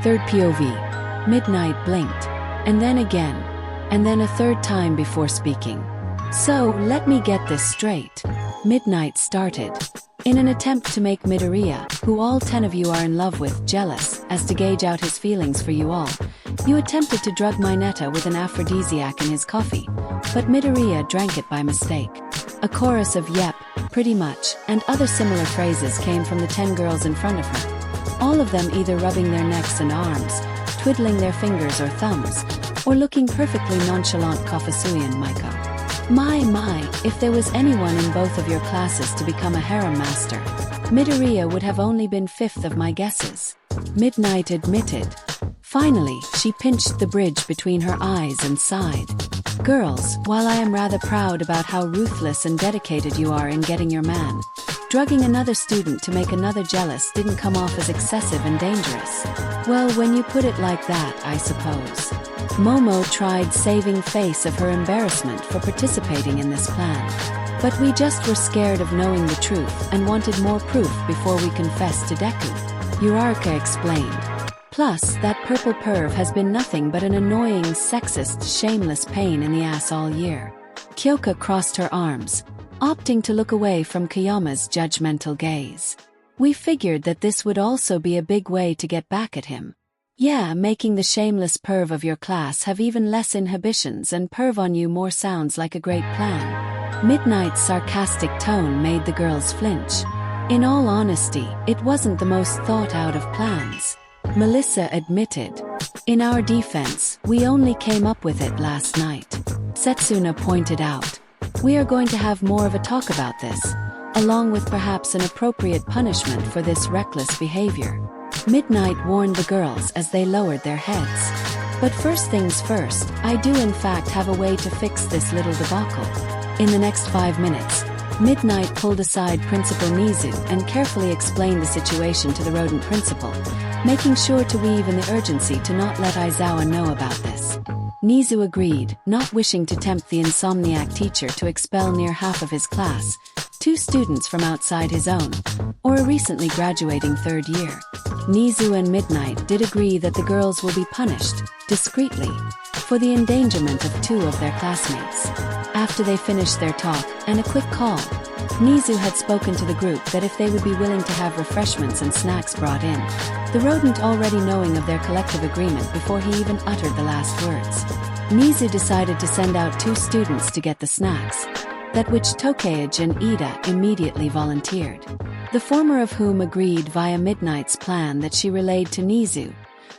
Third POV. Midnight blinked, and then again, and then a third time before speaking. So, let me get this straight. Midnight started. In an attempt to make Midoriya, who all 10 of you are in love with, jealous, as to gauge out his feelings for you all, you attempted to drug Mineta with an aphrodisiac in his coffee, but Midoriya drank it by mistake. A chorus of "yep, pretty much," and other similar phrases came from the 10 girls in front of her. All of them either rubbing their necks and arms, twiddling their fingers or thumbs, or looking perfectly nonchalant Kafasuyan Maiko. My, if there was anyone in both of your classes to become a harem master, Midoriya would have only been 5th of my guesses. Midnight admitted. Finally, she pinched the bridge between her eyes and sighed. Girls, while I am rather proud about how ruthless and dedicated you are in getting your man, drugging another student to make another jealous didn't come off as excessive and dangerous. Well, when you put it like that, I suppose. Momo tried saving face of her embarrassment for participating in this plan. But we just were scared of knowing the truth and wanted more proof before we confessed to Deku. Uraraka explained. Plus, that purple perv has been nothing but an annoying, sexist, shameless pain in the ass all year. Kyoka crossed her arms, opting to look away from Kayama's judgmental gaze. We figured that this would also be a big way to get back at him. Yeah, making the shameless perv of your class have even less inhibitions and perv on you more sounds like a great plan. Midnight's sarcastic tone made the girls flinch. In all honesty, it wasn't the most thought out of plans. Melissa admitted. In our defense, we only came up with it last night. Setsuna pointed out. We are going to have more of a talk about this, along with perhaps an appropriate punishment for this reckless behavior. Midnight warned the girls as they lowered their heads. But first things first, I do in fact have a way to fix this little debacle. In the next 5 minutes, Midnight pulled aside Principal Nizu and carefully explained the situation to the rodent principal, making sure to weave in the urgency to not let Aizawa know about this. Nizu agreed, not wishing to tempt the insomniac teacher to expel near half of his class, 2 students from outside his own, or a recently graduating 3rd year. Nizu and Midnight did agree that the girls will be punished, discreetly, for the endangerment of 2 of their classmates. After they finished their talk, and a quick call, Nizu had spoken to the group that if they would be willing to have refreshments and snacks brought in, the rodent already knowing of their collective agreement before he even uttered the last words. Nizu decided to send out 2 students to get the snacks, that which Tokeage and Ida immediately volunteered. The former of whom agreed via Midnight's plan that she relayed to Nizu,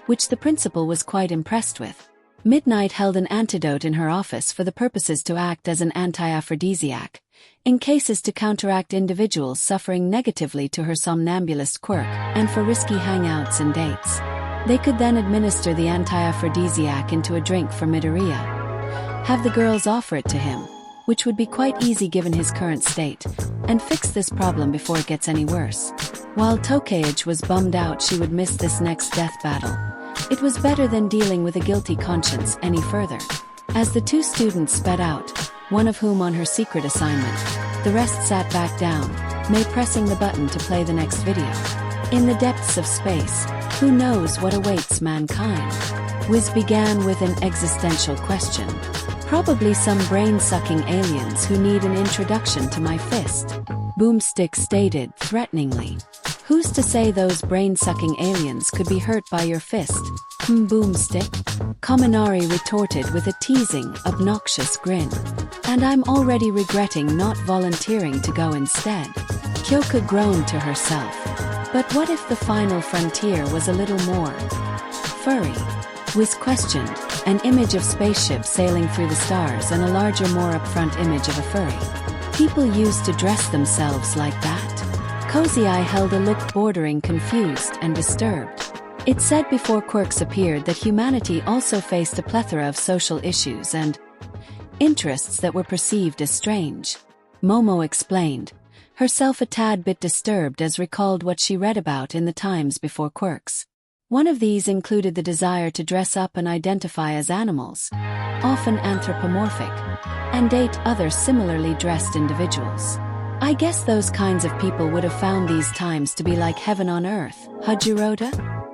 which the principal was quite impressed with. Midnight held an antidote in her office for the purposes to act as an anti-aphrodisiac, in cases to counteract individuals suffering negatively to her somnambulist quirk, and for risky hangouts and dates. They could then administer the anti-aphrodisiac into a drink for Midoriya. Have the girls offer it to him, which would be quite easy given his current state, and fix this problem before it gets any worse. While Tokeage was bummed out she would miss this next death battle, it was better than dealing with a guilty conscience any further. As the 2 students sped out, one of whom on her secret assignment, the rest sat back down, May pressing the button to play the next video. In the depths of space, who knows what awaits mankind? Wiz began with an existential question. Probably some brain-sucking aliens who need an introduction to my fist. Boomstick stated threateningly. Who's to say those brain-sucking aliens could be hurt by your fist? Boomstick? Kaminari retorted with a teasing, obnoxious grin. And I'm already regretting not volunteering to go instead. Kyoka groaned to herself. But what if the final frontier was a little more furry? Wiz questioned, an image of spaceships sailing through the stars and a larger, more upfront image of a furry. People used to dress themselves like that. Cozy Eye held a look bordering confused and disturbed. It said before quirks appeared that humanity also faced a plethora of social issues and interests that were perceived as strange. Momo explained, herself a tad bit disturbed as recalled what she read about in the times before quirks. One of these included the desire to dress up and identify as animals, often anthropomorphic, and date other similarly dressed individuals. I guess those kinds of people would have found these times to be like heaven on earth, Hajiroda?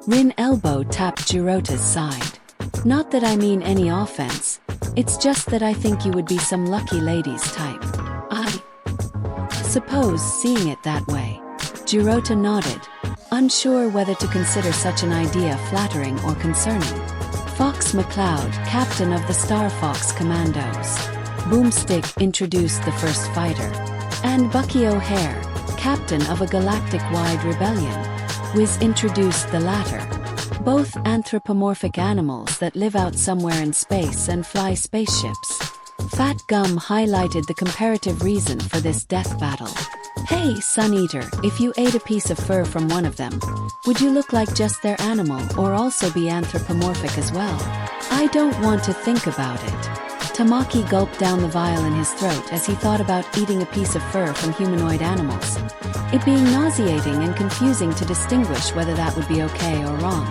Rin elbow tapped Jirota's side. Not that I mean any offense. It's just that I think you would be some lucky lady's type. I suppose seeing it that way. Jirota nodded, unsure whether to consider such an idea flattering or concerning. Fox McCloud, captain of the Star Fox Commandos. Boomstick introduced the first fighter. And Bucky O'Hare, captain of a galactic-wide rebellion. Wiz introduced the latter. Both anthropomorphic animals that live out somewhere in space and fly spaceships. Fat Gum highlighted the comparative reason for this death battle. Hey, Sun Eater, if you ate a piece of fur from one of them, would you look like just their animal or also be anthropomorphic as well? I don't want to think about it. Tamaki gulped down the vial in his throat as he thought about eating a piece of fur from humanoid animals. It being nauseating and confusing to distinguish whether that would be okay or wrong.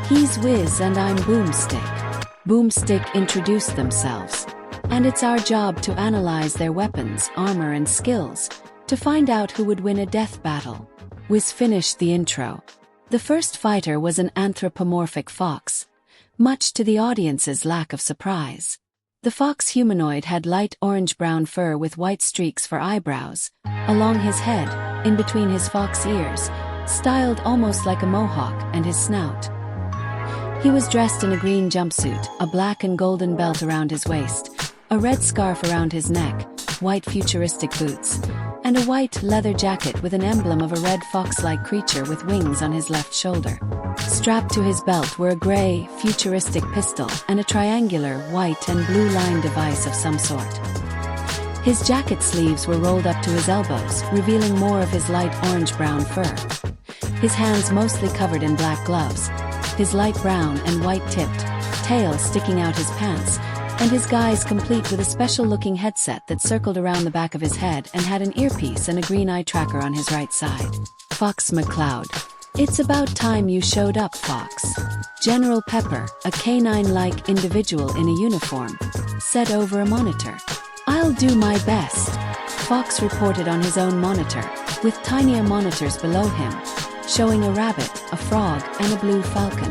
He's Wiz and I'm Boomstick. Boomstick introduced themselves. And it's our job to analyze their weapons, armor and skills, to find out who would win a death battle. Wiz finished the intro. The first fighter was an anthropomorphic fox, much to the audience's lack of surprise. The fox humanoid had light orange-brown fur with white streaks for eyebrows, along his head, in between his fox ears, styled almost like a mohawk, and his snout. He was dressed in a green jumpsuit, a black and golden belt around his waist, a red scarf around his neck, white futuristic boots, and a white leather jacket with an emblem of a red fox-like creature with wings on his left shoulder. Strapped to his belt were a gray, futuristic pistol and a triangular, white and blue-line device of some sort. His jacket sleeves were rolled up to his elbows, revealing more of his light orange-brown fur. His hands mostly covered in black gloves, his light brown and white-tipped tail sticking out his pants, and his guise complete with a special-looking headset that circled around the back of his head and had an earpiece and a green eye tracker on his right side. Fox McCloud. It's about time you showed up, Fox. General Pepper, a canine-like individual in a uniform, said over a monitor. I'll do my best, Fox reported on his own monitor, with tinier monitors below him, showing a rabbit, a frog, and a blue falcon.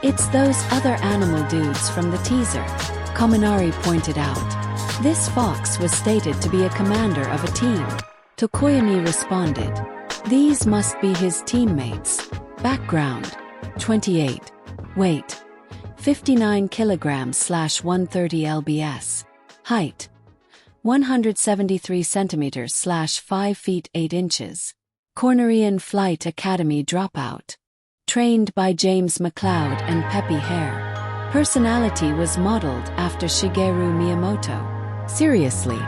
It's those other animal dudes from the teaser, Kaminari pointed out. This fox was stated to be a commander of a team. Tokoyami responded. These must be his teammates. Background: 28. Weight: 59 kilograms / 130 lbs. Height: 173 centimeters / 5 feet 8 inches. Cornerian Flight Academy dropout. Trained by James McCloud and Peppy Hare. Personality was modeled after Shigeru Miyamoto. Seriously.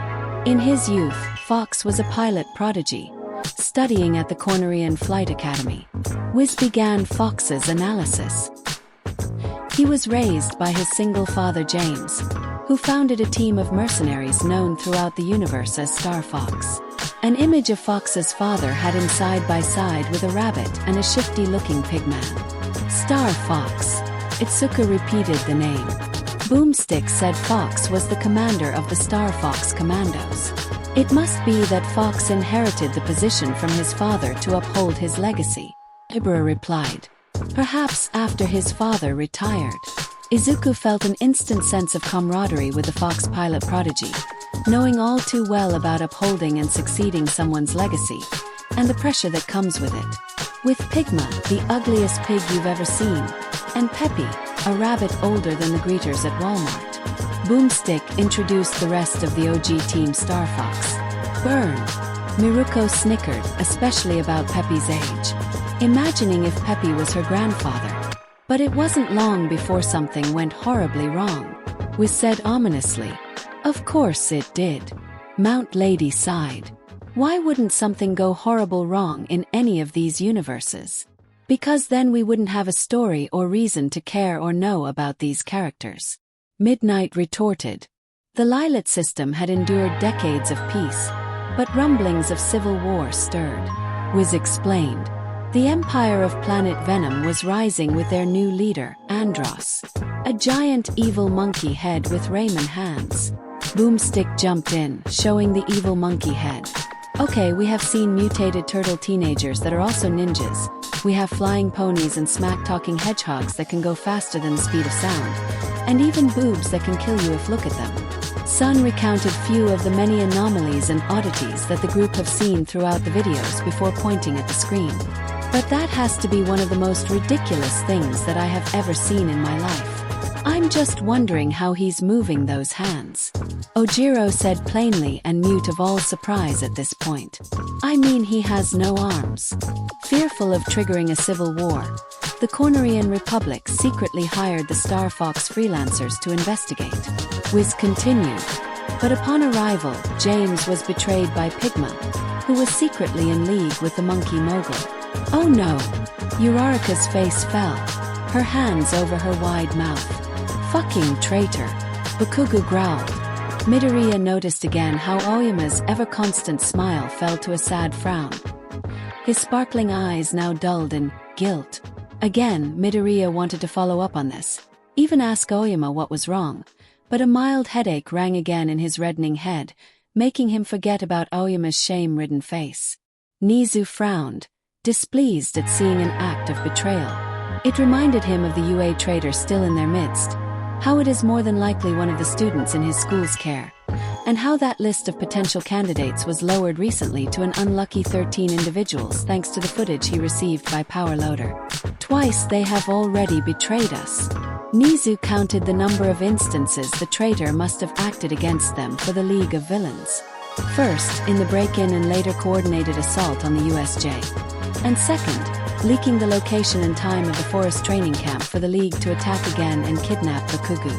In his youth, Fox was a pilot prodigy, studying at the Cornerian Flight Academy. Wiz began Fox's analysis. He was raised by his single father James, who founded a team of mercenaries known throughout the universe as Star Fox. An image of Fox's father had him side by side with a rabbit and a shifty-looking pigman. Star Fox. Izuku repeated the name. Boomstick said Fox was the commander of the Star Fox Commandos. It must be that Fox inherited the position from his father to uphold his legacy. Ibra replied. Perhaps after his father retired. Izuku felt an instant sense of camaraderie with the Fox pilot prodigy, knowing all too well about upholding and succeeding someone's legacy, and the pressure that comes with it. With Pigma, the ugliest pig you've ever seen, and Peppy, a rabbit older than the greeters at Walmart. Boomstick introduced the rest of the OG team Star Fox. Burn. Miruko snickered, especially about Peppy's age, imagining if Peppy was her grandfather. But it wasn't long before something went horribly wrong. Wiz said ominously. Of course it did. Mount Lady sighed. Why wouldn't something go horrible wrong in any of these universes? Because then we wouldn't have a story or reason to care or know about these characters. Midnight retorted. The Lilat system had endured decades of peace, but rumblings of civil war stirred. Wiz explained. The empire of Planet Venom was rising with their new leader, Andros, a giant evil monkey head with Rayman hands. Boomstick jumped in, showing the evil monkey head. Okay, we have seen mutated turtle teenagers that are also ninjas. We have flying ponies and smack-talking hedgehogs that can go faster than the speed of sound. And even boobs that can kill you if look at them. Sun recounted few of the many anomalies and oddities that the group have seen throughout the videos before pointing at the screen. But that has to be one of the most ridiculous things that I have ever seen in my life. I'm just wondering how he's moving those hands. Ojiro said plainly and mute of all surprise at this point. I mean, he has no arms. Fearful of triggering a civil war, the Cornerian Republic secretly hired the Star Fox freelancers to investigate. Wiz continued. But upon arrival, James was betrayed by Pigma, who was secretly in league with the monkey mogul. Oh no! Uraraka's face fell, her hands over her wide mouth. Fucking traitor, Bakugu growled. Midoriya noticed again how Oyama's ever-constant smile fell to a sad frown. His sparkling eyes now dulled in guilt. Again, Midoriya wanted to follow up on this, even ask Oyama what was wrong, but a mild headache rang again in his reddening head, making him forget about Oyama's shame-ridden face. Nizu frowned, displeased at seeing an act of betrayal. It reminded him of the UA traitor still in their midst, how it is more than likely one of the students in his school's care, and how that list of potential candidates was lowered recently to an unlucky 13 individuals thanks to the footage he received by Power Loader. Twice they have already betrayed us. Nizu counted the number of instances the traitor must have acted against them for the League of Villains. First, in the break-in and later coordinated assault on the USJ. And second, leaking the location and time of the forest training camp for the League to attack again and kidnap Bakugu.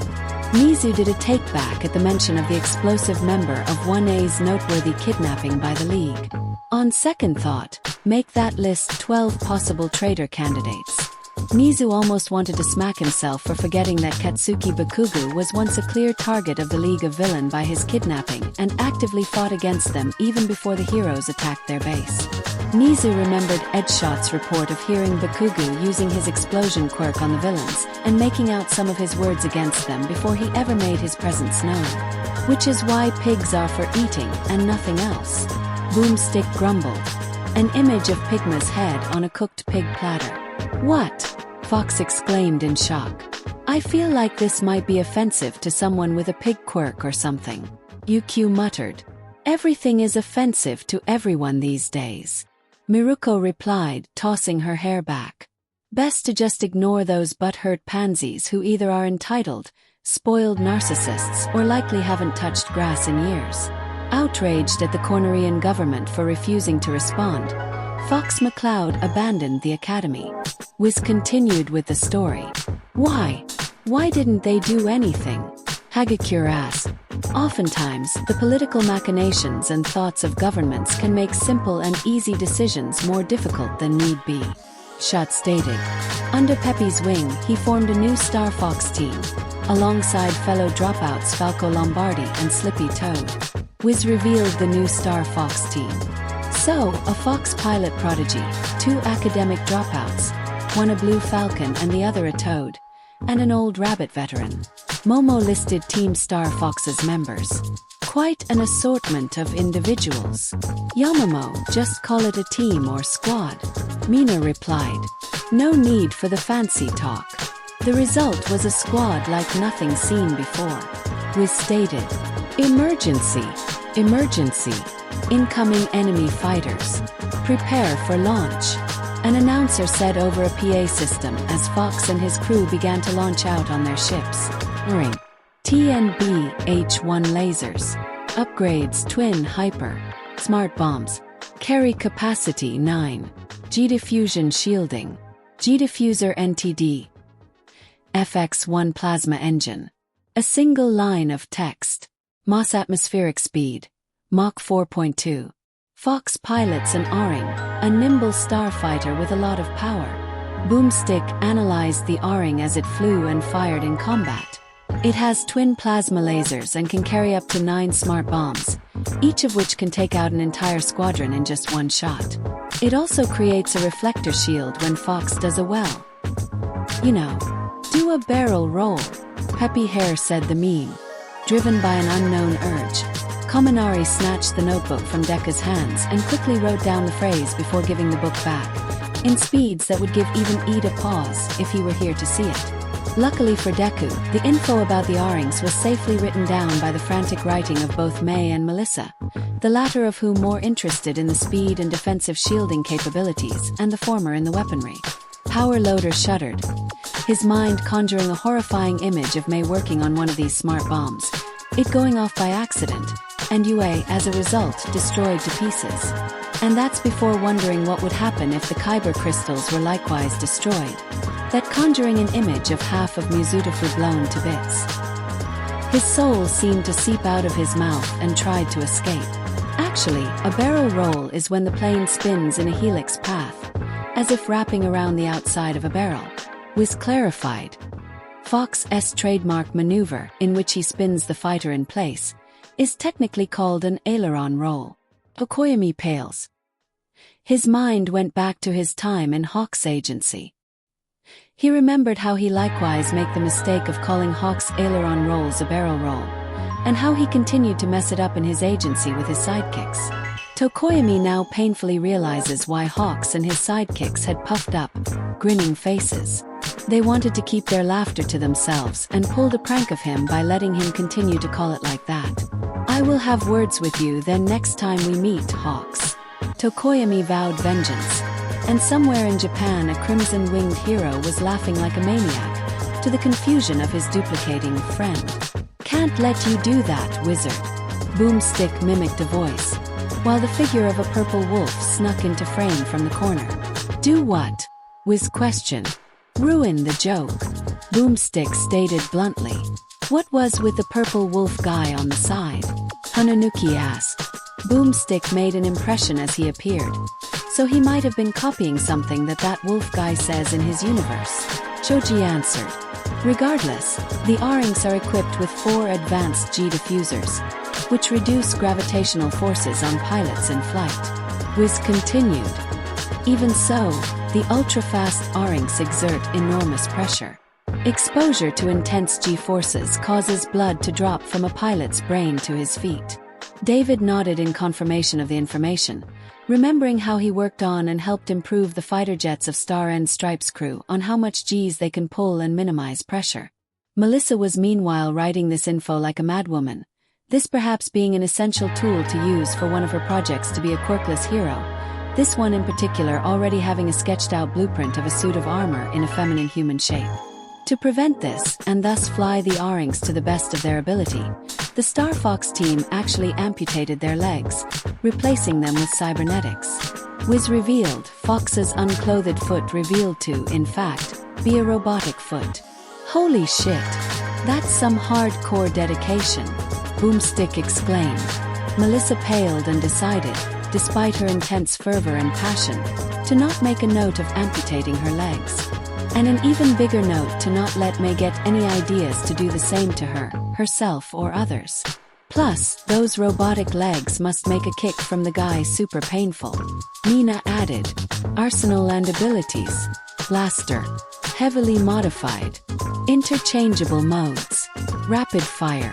Nizu did a take-back at the mention of the explosive member of 1A's noteworthy kidnapping by the League. On second thought, make that list 12 possible traitor candidates. Nizu almost wanted to smack himself for forgetting that Katsuki Bakugu was once a clear target of the League of Villain by his kidnapping and actively fought against them even before the heroes attacked their base. Nizu remembered Edshot's report of hearing Bakugu using his explosion quirk on the villains and making out some of his words against them before he ever made his presence known. Which is why pigs are for eating and nothing else. Boomstick grumbled. An image of Pigma's head on a cooked pig platter. What? Fox exclaimed in shock. I feel like this might be offensive to someone with a pig quirk or something. UQ muttered. Everything is offensive to everyone these days. Miruko replied, tossing her hair back. Best to just ignore those butthurt pansies who either are entitled, spoiled narcissists or likely haven't touched grass in years. Outraged at the Cornerian government for refusing to respond, Fox McCloud abandoned the academy. Wiz continued with the story. Why? Why didn't they do anything? Hagakure asked. Oftentimes, the political machinations and thoughts of governments can make simple and easy decisions more difficult than need be. Shot stated. Under Pepe's wing, he formed a new Star Fox team, alongside fellow dropouts Falco Lombardi and Slippy Toad. Wiz revealed the new Star Fox team. So, a Fox pilot prodigy, 2 academic dropouts, one a Blue Falcon and the other a Toad, and an old rabbit veteran. Momo listed Team Star Fox's members. Quite an assortment of individuals. Yamamoto, just call it a team or squad. Mina replied. No need for the fancy talk. The result was a squad like nothing seen before. Wiz stated. Emergency. Emergency. Incoming enemy fighters. Prepare for launch. An announcer said over a PA system as Fox and his crew began to launch out on their ships. Ring. TNB H1 lasers. Upgrades Twin Hyper. Smart bombs. Carry capacity 9. G-diffusion shielding. G-diffuser NTD. FX1 plasma engine. A single line of text. Moss atmospheric speed. Mach 4.2. Fox pilots an O-ring, a nimble starfighter with a lot of power. Boomstick analyzed the O-ring as it flew and fired in combat. It has twin plasma lasers and can carry up to 9 smart bombs, each of which can take out an entire squadron in just one shot. It also creates a reflector shield when Fox does a well. You know, do a barrel roll, Peppy Hare said the meme, driven by an unknown urge. Kaminari snatched the notebook from Deku's hands and quickly wrote down the phrase before giving the book back, in speeds that would give even Ida pause if he were here to see it. Luckily for Deku, the info about the R-rings was safely written down by the frantic writing of both May and Melissa, the latter of whom more interested in the speed and defensive shielding capabilities and the former in the weaponry. Power Loader shuddered, his mind conjuring a horrifying image of May working on one of these smart bombs, it going off by accident, and UA as a result destroyed to pieces. And that's before wondering what would happen if the Kyber crystals were likewise destroyed, that conjuring an image of half of Muzutafu blown to bits. His soul seemed to seep out of his mouth and tried to escape. Actually, a barrel roll is when the plane spins in a helix path, as if wrapping around the outside of a barrel. Wiz clarified. Fox's trademark maneuver, in which he spins the fighter in place, is technically called an aileron roll. Okoyami pales. His mind went back to his time in Hawk's agency. He remembered how he likewise made the mistake of calling Hawk's aileron rolls a barrel roll, and how he continued to mess it up in his agency with his sidekicks. Tokoyami now painfully realizes why Hawks and his sidekicks had puffed up, grinning faces. They wanted to keep their laughter to themselves and pulled a prank of him by letting him continue to call it like that. I will have words with you then next time we meet, Hawks. Tokoyami vowed vengeance. And somewhere in Japan a crimson-winged hero was laughing like a maniac, to the confusion of his duplicating friend. Can't let you do that, wizard. Boomstick mimicked a voice, while the figure of a purple wolf snuck into frame from the corner. Do what? Wiz questioned. Ruin the joke. Boomstick stated bluntly. What was with the purple wolf guy on the side? Hananuki asked. Boomstick made an impression as he appeared, so he might have been copying something that wolf guy says in his universe. Choji answered. Regardless, the R-rings are equipped with 4 advanced G diffusers, which reduce gravitational forces on pilots in flight. Wiz continued. Even so, the ultra-fast R-rings exert enormous pressure. Exposure to intense G-forces causes blood to drop from a pilot's brain to his feet. David nodded in confirmation of the information, remembering how he worked on and helped improve the fighter jets of Star and Stripes crew on how much G's they can pull and minimize pressure. Melissa was meanwhile writing this info like a madwoman, this perhaps being an essential tool to use for one of her projects to be a quirkless hero, this one in particular already having a sketched-out blueprint of a suit of armor in a feminine human shape. To prevent this, and thus fly the R-rings to the best of their ability, the Star Fox team actually amputated their legs, replacing them with cybernetics. Wiz revealed Fox's unclothed foot revealed to, in fact, be a robotic foot. Holy shit! That's some hardcore dedication, Boomstick exclaimed. Melissa paled and decided, despite her intense fervor and passion, to not make a note of amputating her legs. And an even bigger note to not let May get any ideas to do the same to her, herself or others. Plus, those robotic legs must make a kick from the guy super painful. Nina added, arsenal and abilities, blaster, heavily modified, interchangeable modes, rapid fire,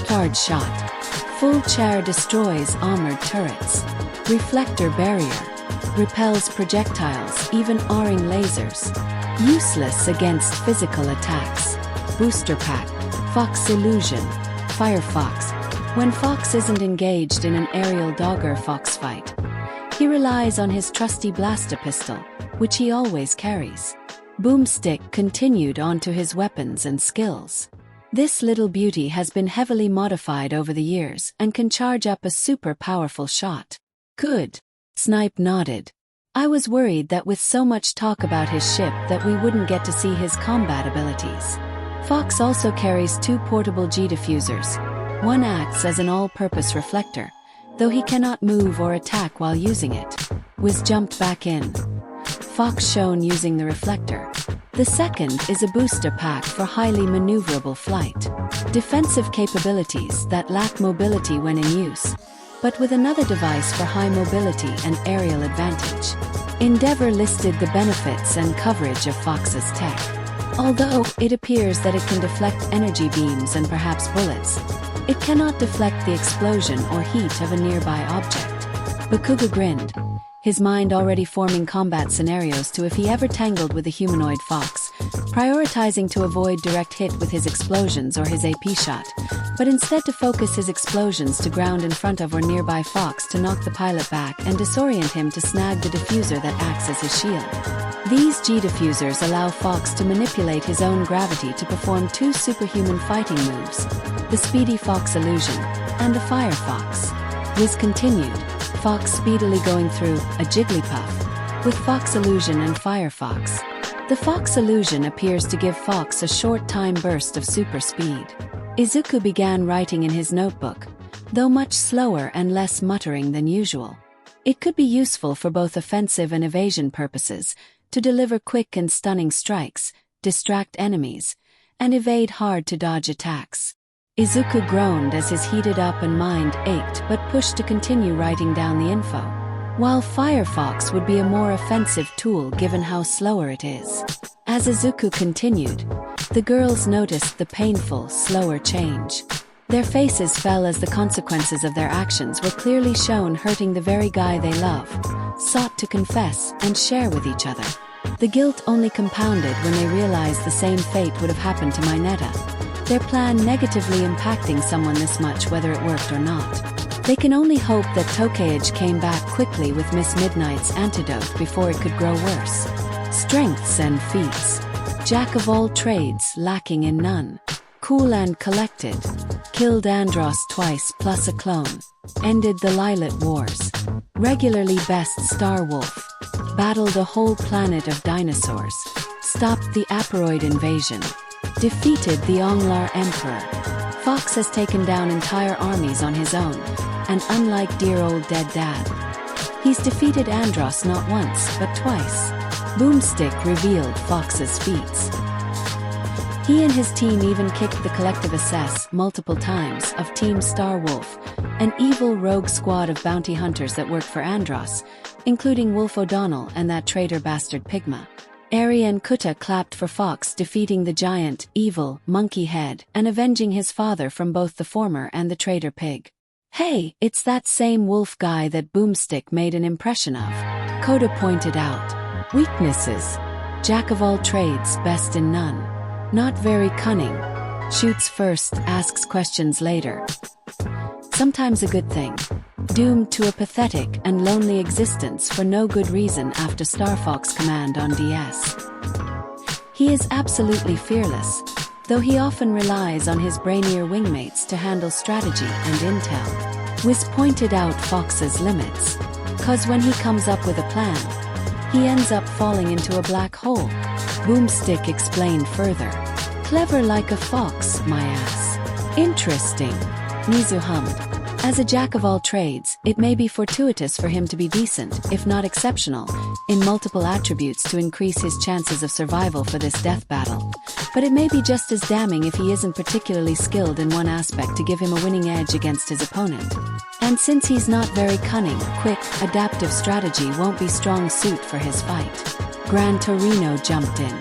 charge shot, full chair destroys armored turrets, reflector barrier, repels projectiles even R-ring lasers. Useless against physical attacks. Booster Pack. Fox Illusion. Firefox. When Fox isn't engaged in an aerial dogger fox fight, he relies on his trusty blaster pistol, which he always carries. Boomstick continued on to his weapons and skills. This little beauty has been heavily modified over the years and can charge up a super powerful shot. Good. Snipe nodded. I was worried that with so much talk about his ship that we wouldn't get to see his combat abilities. Fox also carries 2 portable G diffusers. One acts as an all-purpose reflector, though he cannot move or attack while using it. Wiz jumped back in. Fox shown using the reflector. The second is a booster pack for highly maneuverable flight. Defensive capabilities that lack mobility when in use, but with another device for high mobility and aerial advantage. Endeavor listed the benefits and coverage of Fox's tech. Although it appears that it can deflect energy beams and perhaps bullets, It cannot deflect the explosion or heat of a nearby object. Bakuga grinned, his mind already forming combat scenarios to if he ever tangled with a humanoid fox, prioritizing to avoid direct hit with his explosions or his AP shot, but instead to focus his explosions to ground in front of or nearby fox to knock the pilot back and disorient him to snag the diffuser that acts as his shield. These G-diffusers allow Fox to manipulate his own gravity to perform two superhuman fighting moves, the Speedy Fox Illusion and the Fire Fox. Wiz continued, Fox speedily going through a Jigglypuff with Fox Illusion and Fire Fox. The Fox Illusion appears to give Fox a short time burst of super speed. Izuku began writing in his notebook, though much slower and less muttering than usual. It could be useful for both offensive and evasion purposes, to deliver quick and stunning strikes, distract enemies, and evade hard-to-dodge attacks. Izuku groaned as his heated-up and mind ached but pushed to continue writing down the info. While Firefox would be a more offensive tool given how slower it is. As Izuku continued, the girls noticed the painful, slower change. Their faces fell as the consequences of their actions were clearly shown hurting the very guy they love, sought to confess and share with each other. The guilt only compounded when they realized the same fate would have happened to Mineta, their plan negatively impacting someone this much whether it worked or not. They can only hope that Tokage came back quickly with Miss Midnight's antidote before it could grow worse. Strengths and feats. Jack of all trades, lacking in none. Cool and collected. Killed Andros twice plus a clone. Ended the Lilat Wars. Regularly best Star Wolf. Battled a whole planet of dinosaurs. Stopped the Aperoid invasion. Defeated the Onglar Emperor. Fox has taken down entire armies on his own, and unlike dear old dead dad, he's defeated Andros not once but twice. Boomstick revealed Fox's feats. He and his team even kicked the collective assess multiple times of Team Star Wolf, an evil rogue squad of bounty hunters that worked for Andros, including Wolf O'Donnell and that traitor bastard Pigma. Eri and Kuta clapped for Fox defeating the giant, evil, monkey head and avenging his father from both the former and the traitor pig. Hey, it's that same wolf guy that Boomstick made an impression of, Koda pointed out. Weaknesses. Jack of all trades, best in none. Not very cunning. Shoots first, asks questions later. Sometimes a good thing. Doomed to a pathetic and lonely existence for no good reason after Star Fox Command on DS. He is absolutely fearless, though he often relies on his brainier wingmates to handle strategy and intel. Wiz pointed out Fox's limits. Cause when he comes up with a plan, he ends up falling into a black hole. Boomstick explained further. Clever like a fox, my ass. Interesting. Mizu hummed. As a jack of all trades, it may be fortuitous for him to be decent, if not exceptional, in multiple attributes to increase his chances of survival for this death battle. But it may be just as damning if he isn't particularly skilled in one aspect to give him a winning edge against his opponent. And since he's not very cunning, quick, adaptive strategy won't be strong suit for his fight. Gran Torino jumped in.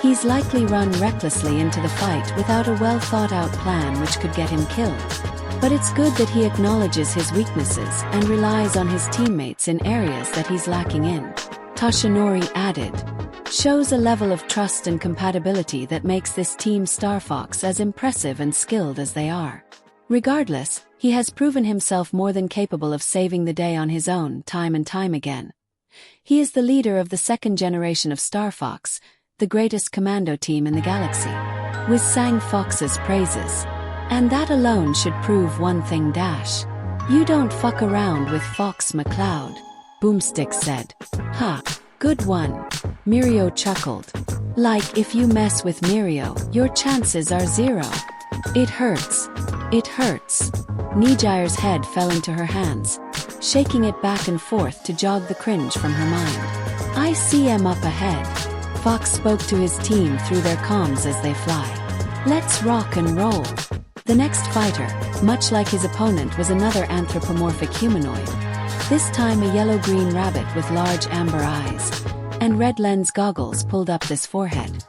He's likely run recklessly into the fight without a well-thought-out plan which could get him killed. But it's good that he acknowledges his weaknesses and relies on his teammates in areas that he's lacking in. Toshinori added. Shows a level of trust and compatibility that makes this Team Star Fox as impressive and skilled as they are. Regardless, he has proven himself more than capable of saving the day on his own time and time again. He is the leader of the second generation of Star Fox, the greatest commando team in the galaxy. Wiz sang Fox's praises. And that alone should prove one thing dash. You don't fuck around with Fox McCloud, Boomstick said. Ha, good one. Mirio chuckled. Like if you mess with Mirio, your chances are 0. It hurts. It hurts. Nijire's head fell into her hands, shaking it back and forth to jog the cringe from her mind. I see him up ahead. Fox spoke to his team through their comms as they fly. Let's rock and roll. The next fighter, much like his opponent, was another anthropomorphic humanoid. This time a yellow-green rabbit with large amber eyes, and red lens goggles pulled up this forehead.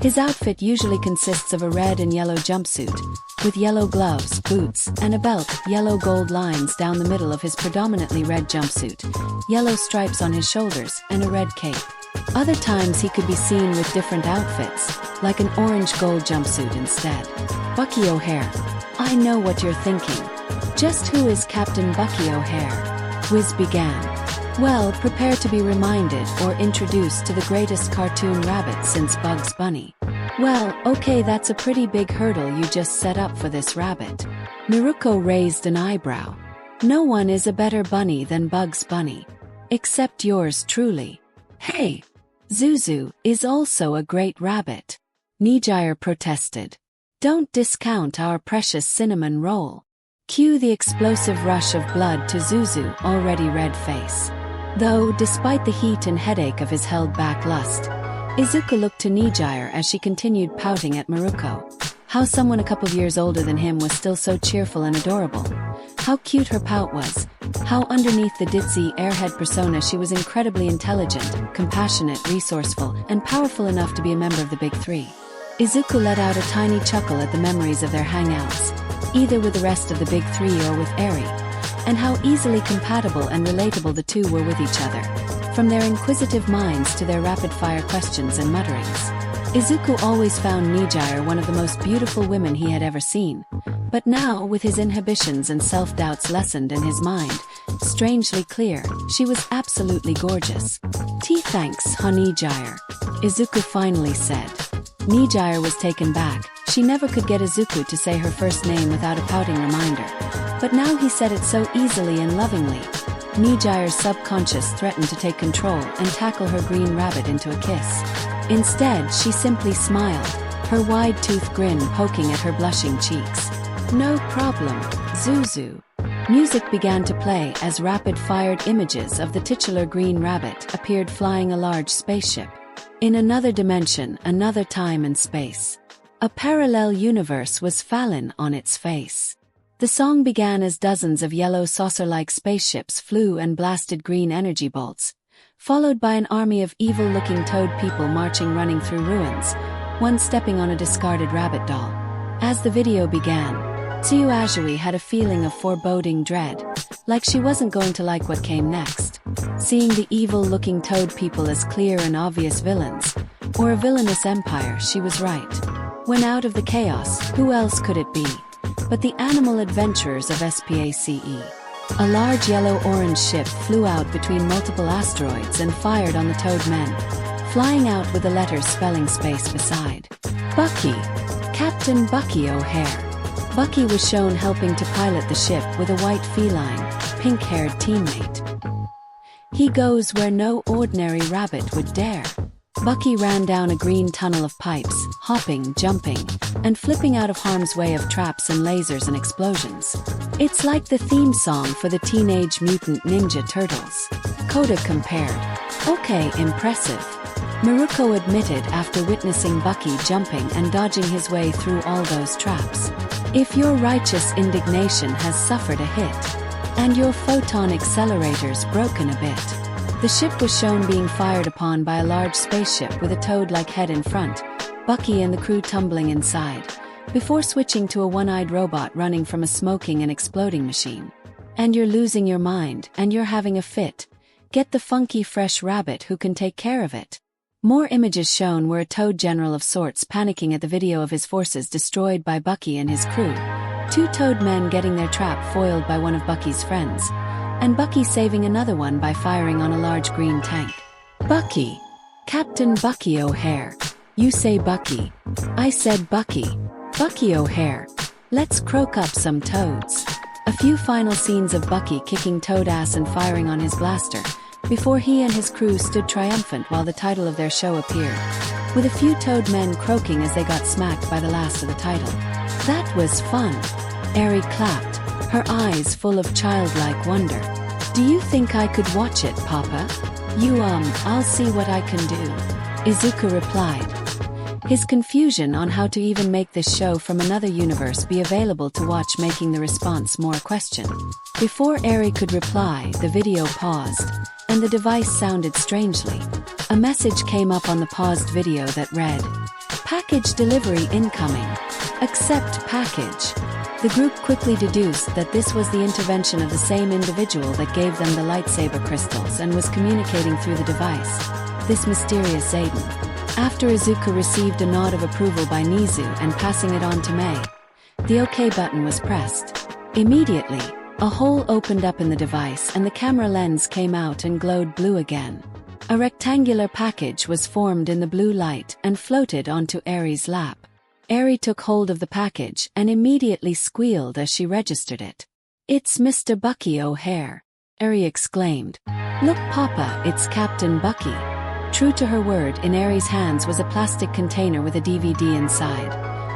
His outfit usually consists of a red and yellow jumpsuit, with yellow gloves, boots, and a belt, yellow gold lines down the middle of his predominantly red jumpsuit, yellow stripes on his shoulders, and a red cape. Other times he could be seen with different outfits, like an orange gold jumpsuit instead. Bucky O'Hare. I know what you're thinking. Just who is Captain Bucky O'Hare? Wiz began. Well, prepare to be reminded or introduced to the greatest cartoon rabbit since Bugs Bunny. Well, okay, that's a pretty big hurdle you just set up for this rabbit. Miruko raised an eyebrow. No one is a better bunny than Bugs Bunny. Except yours truly. Hey! Zuzu is also a great rabbit. Nijire protested. Don't discount our precious cinnamon roll. Cue the explosive rush of blood to Zuzu already red face. Though, despite the heat and headache of his held-back lust, Izuku looked to Nijire as she continued pouting at Miruko. How someone a couple years older than him was still so cheerful and adorable. How cute her pout was. How underneath the ditzy airhead persona she was incredibly intelligent, compassionate, resourceful, and powerful enough to be a member of the Big Three. Izuku let out a tiny chuckle at the memories of their hangouts, either with the rest of the Big Three or with Eri, and how easily compatible and relatable the two were with each other, from their inquisitive minds to their rapid-fire questions and mutterings. Izuku always found Nijire one of the most beautiful women he had ever seen, but now, with his inhibitions and self-doubts lessened and his mind strangely clear, she was absolutely gorgeous. Thanks, Nijire, Izuku finally said. Nijire was taken back. She never could get Izuku to say her first name without a pouting reminder, but now he said it so easily and lovingly. Nijire's subconscious threatened to take control and tackle her green rabbit into a kiss. Instead, she simply smiled, her wide-toothed grin poking at her blushing cheeks. No problem, Zuzu. Music began to play as rapid-fired images of the titular green rabbit appeared flying a large spaceship. In another dimension, another time and space. A parallel universe was Fallon on its face. The song began as dozens of yellow saucer-like spaceships flew and blasted green energy bolts, followed by an army of evil-looking toad people marching running through ruins, one stepping on a discarded rabbit doll. As the video began, Tsuyu had a feeling of foreboding dread, like she wasn't going to like what came next. Seeing the evil-looking toad people as clear and obvious villains, or a villainous empire, she was right. When out of the chaos, who else could it be but the animal adventurers of SPACE? A large yellow-orange ship flew out between multiple asteroids and fired on the Toad Men, flying out with the letters spelling space beside. Bucky. Captain Bucky O'Hare. Bucky was shown helping to pilot the ship with a white feline, pink-haired teammate. He goes where no ordinary rabbit would dare. Bucky ran down a green tunnel of pipes, hopping, jumping, and flipping out of harm's way of traps and lasers and explosions. It's like the theme song for the Teenage Mutant Ninja Turtles. Koda compared. Okay, impressive. Miruko admitted after witnessing Bucky jumping and dodging his way through all those traps. If your righteous indignation has suffered a hit, and your photon accelerator's broken a bit. The ship was shown being fired upon by a large spaceship with a toad-like head in front, Bucky and the crew tumbling inside, before switching to a one-eyed robot running from a smoking and exploding machine. And you're losing your mind, and you're having a fit. Get the funky fresh rabbit who can take care of it. More images shown were a toad general of sorts panicking at the video of his forces destroyed by Bucky and his crew, two toad men getting their trap foiled by one of Bucky's friends, and Bucky saving another one by firing on a large green tank. Bucky. Captain Bucky O'Hare. You say Bucky. I said Bucky. Bucky O'Hare. Let's croak up some toads. A few final scenes of Bucky kicking toad ass and firing on his blaster, before he and his crew stood triumphant while the title of their show appeared, with a few toad men croaking as they got smacked by the last of the title. That was fun. Eri clapped, her eyes full of childlike wonder. Do you think I could watch it, Papa? I'll see what I can do. Izuku replied. His confusion on how to even make this show from another universe be available to watch making the response more question. Before Eri could reply, the video paused, and the device sounded strangely. A message came up on the paused video that read, Package delivery incoming. Accept package. The group quickly deduced that this was the intervention of the same individual that gave them the lightsaber crystals and was communicating through the device. This mysterious Zayden. After Izuku received a nod of approval by Nizu and passing it on to Mei, the OK button was pressed. Immediately, a hole opened up in the device and the camera lens came out and glowed blue again. A rectangular package was formed in the blue light and floated onto Eri's lap. Eri took hold of the package and immediately squealed as she registered it. "It's Mr. Bucky O'Hare," Eri exclaimed. "Look, Papa, it's Captain Bucky." True to her word, in Eri's hands was a plastic container with a DVD inside.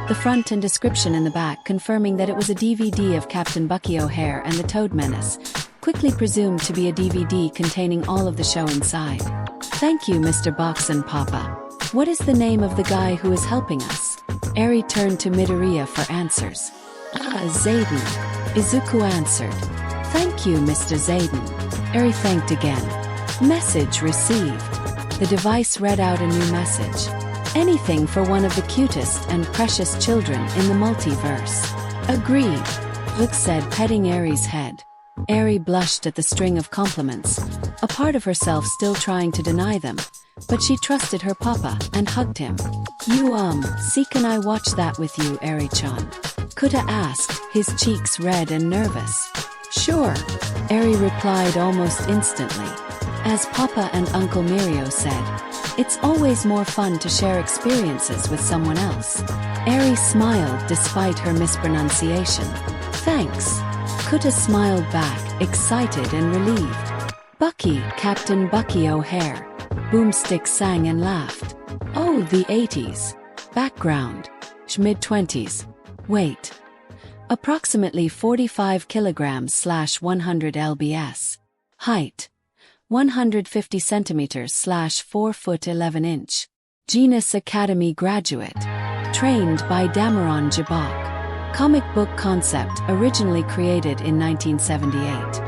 The front and description in the back confirming that it was a DVD of Captain Bucky O'Hare and the Toad Menace, quickly presumed to be a DVD containing all of the show inside. "Thank you, Mr. Boxen, Papa. What is the name of the guy who is helping us?" Eri turned to Midoriya for answers. Zayden," Izuku answered. "Thank you, Mr. Zayden." Eri thanked again. Message received. The device read out a new message. "Anything for one of the cutest and precious children in the multiverse." "Agreed," Luke said, petting Eri's head. Eri blushed at the string of compliments, a part of herself still trying to deny them, but she trusted her papa and hugged him. See, can I watch that with you, Eri-chan?" Kuta asked, his cheeks red and nervous. "Sure," Eri replied almost instantly. As Papa and Uncle Mirio said, "It's always more fun to share experiences with someone else." Eri smiled despite her mispronunciation. "Thanks." Kuta smiled back, excited and relieved. "Bucky, Captain Bucky O'Hare," Boomstick sang and laughed. "Oh, the 80s. Background. Mid-20s. Weight. Approximately 45 kilograms / 100 lbs. Height. 150 centimeters / 4 foot 11 inch. Genus Academy graduate. Trained by Dameron Jabak. Comic book concept originally created in 1978.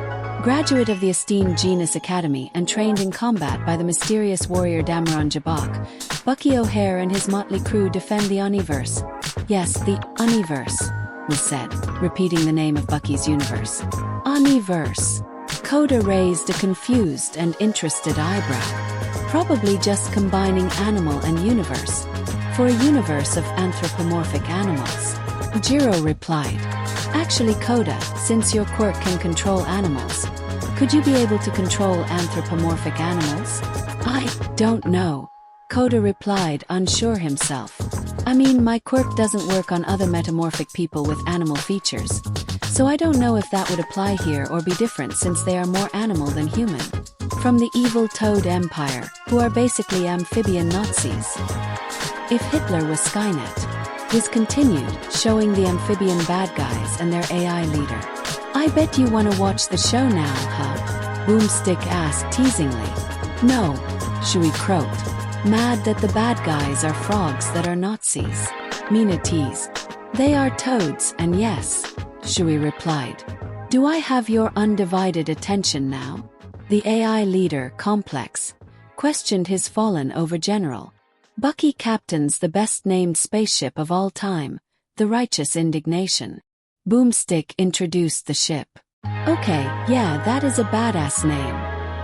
Graduate of the esteemed Genus Academy and trained in combat by the mysterious warrior Dameron Jabak, Bucky O'Hare and his motley crew defend the Universe. Yes, the Universe, was said, repeating the name of Bucky's universe. Universe. Koda raised a confused and interested eyebrow. Probably just combining animal and universe. For a universe of anthropomorphic animals. Jiro replied. "Actually, Koda, since your quirk can control animals, could you be able to control anthropomorphic animals?" "I don't know," Koda replied, unsure himself. "I mean, my quirk doesn't work on other metamorphic people with animal features, so I don't know if that would apply here or be different since they are more animal than human. From the evil Toad Empire, who are basically amphibian Nazis. If Hitler was Skynet," was continued, showing the amphibian bad guys and their AI leader. "I bet you wanna watch the show now, huh?" Boomstick asked teasingly. "No," Shui croaked, mad that the bad guys are frogs that are Nazis. Mina teased. "They are toads, and yes," Shui replied. "Do I have your undivided attention now?" The AI leader, Complex, questioned his fallen over general. Bucky captains the best-named spaceship of all time, the Righteous Indignation. Boomstick introduced the ship. "Okay, yeah, that is a badass name,"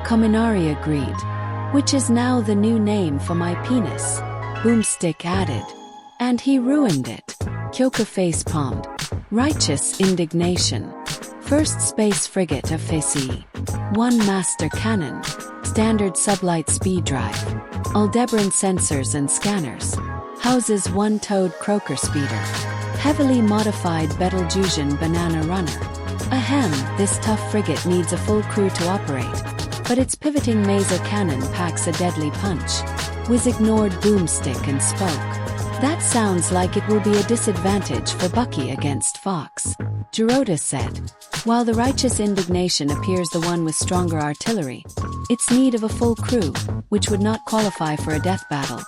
Kaminari agreed. "Which is now the new name for my penis," Boomstick added. "And he ruined it." Kyoka face-palmed. "Righteous Indignation. First space frigate of Fesi. 1 master cannon. Standard sublight speed drive. Aldebaran sensors and scanners. Houses 1 Toad Croaker speeder. Heavily modified Betelgeuse banana runner. Ahem, this tough frigate needs a full crew to operate, but its pivoting maser cannon packs a deadly punch." Wiz ignored Boomstick and spoke. "That sounds like it will be a disadvantage for Bucky against Fox," Jirota said. "While the Righteous Indignation appears the one with stronger artillery, its need of a full crew, which would not qualify for a death battle,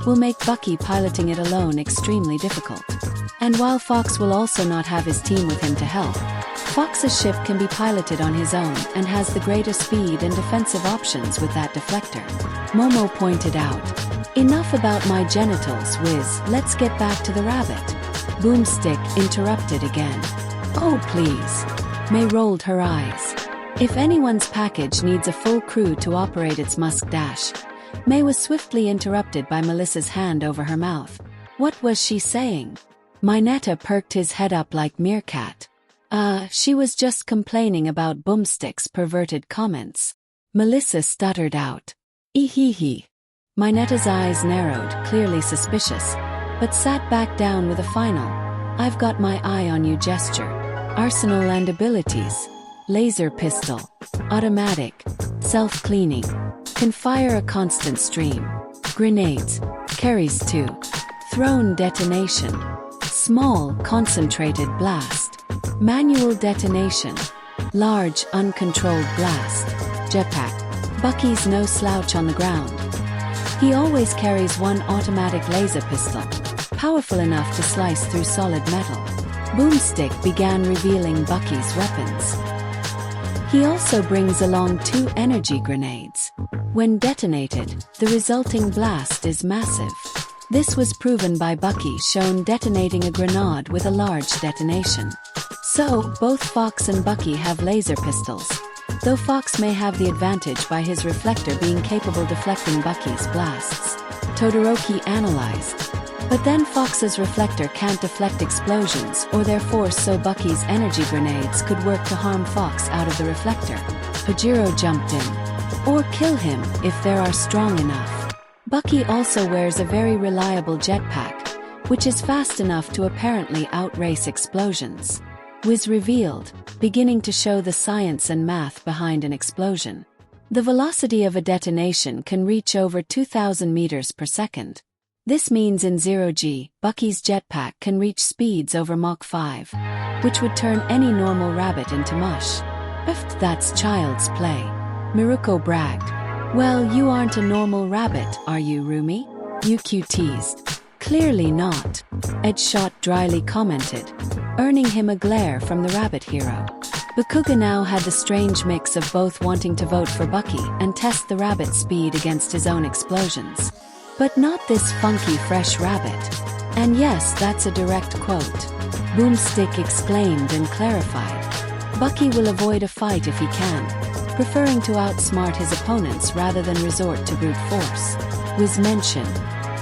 will make Bucky piloting it alone extremely difficult. And while Fox will also not have his team with him to help, Fox's ship can be piloted on his own and has the greater speed and defensive options with that deflector," Momo pointed out. Enough about my genitals, Wiz, let's get back to the rabbit. Boomstick interrupted again. Oh please. May rolled her eyes. If anyone's package needs a full crew to operate its musk dash. May was swiftly interrupted by Melissa's hand over her mouth. What was she saying? Mineta perked his head up like meerkat. She was just complaining about Boomstick's perverted comments. Melissa stuttered out. Ehehe. Mineta's eyes narrowed, clearly suspicious, but sat back down with a final, I've got my eye on you gesture. Arsenal and abilities. Laser pistol. Automatic. Self-cleaning. Can fire a constant stream. Grenades. Carries 2. Thrown detonation. Small, concentrated blast. Manual detonation. Large, uncontrolled blast. Jetpack. Bucky's no slouch on the ground. He always carries one automatic laser pistol, powerful enough to slice through solid metal. Boomstick began revealing Bucky's weapons. He also brings along 2 energy grenades. When detonated, the resulting blast is massive. This was proven by Bucky shown detonating a grenade with a large detonation. So, both Fox and Bucky have laser pistols, though Fox may have the advantage by his reflector being capable deflecting Bucky's blasts. Todoroki analyzed. But then Fox's reflector can't deflect explosions or their force, so Bucky's energy grenades could work to harm Fox out of the reflector. Pajiro jumped in. Or kill him, if they are strong enough. Bucky also wears a very reliable jetpack, which is fast enough to apparently outrace explosions. Wiz revealed, beginning to show the science and math behind an explosion. The velocity of a detonation can reach over 2,000 meters per second. This means in 0G, Bucky's jetpack can reach speeds over Mach 5, which would turn any normal rabbit into mush. If that's child's play. Miruko bragged. Well, you aren't a normal rabbit, are you, Rumi? UQ teased. Clearly not. Edshot dryly commented, earning him a glare from the rabbit hero. Bakuga now had the strange mix of both wanting to vote for Bucky and test the rabbit's speed against his own explosions. But not this funky fresh rabbit. And yes, that's a direct quote. Boomstick exclaimed and clarified. Bucky will avoid a fight if he can, preferring to outsmart his opponents rather than resort to brute force. Wiz mentioned,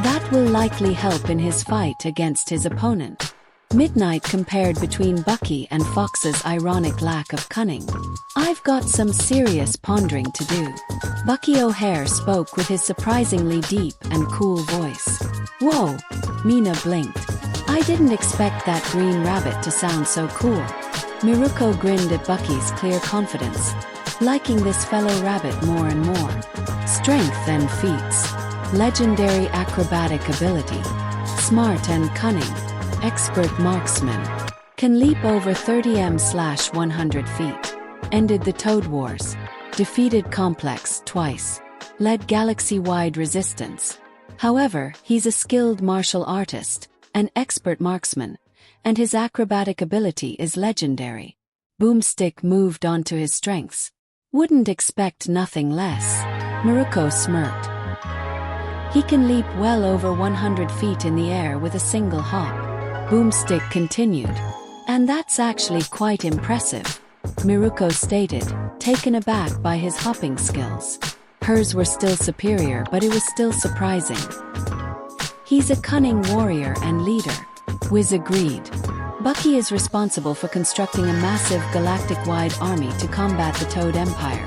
that will likely help in his fight against his opponent. Midnight compared between Bucky and Fox's ironic lack of cunning. I've got some serious pondering to do. Bucky O'Hare spoke with his surprisingly deep and cool voice. Whoa, Mina blinked. I didn't expect that green rabbit to sound so cool. Miruko grinned at Bucky's clear confidence, liking this fellow rabbit more and more. Strength and feats. Legendary acrobatic ability. Smart and cunning. Expert marksman. Can leap over 30m/100 feet. Ended the Toad Wars. Defeated Complex twice. Led galaxy-wide resistance. However, he's a skilled martial artist, an expert marksman, and his acrobatic ability is legendary. Boomstick moved on to his strengths. Wouldn't expect nothing less. Miruko smirked. He can leap well over 100 feet in the air with a single hop. Boomstick continued. And that's actually quite impressive. Miruko stated, taken aback by his hopping skills. Hers were still superior, but it was still surprising. He's a cunning warrior and leader. Wiz agreed. Bucky is responsible for constructing a massive galactic-wide army to combat the Toad Empire,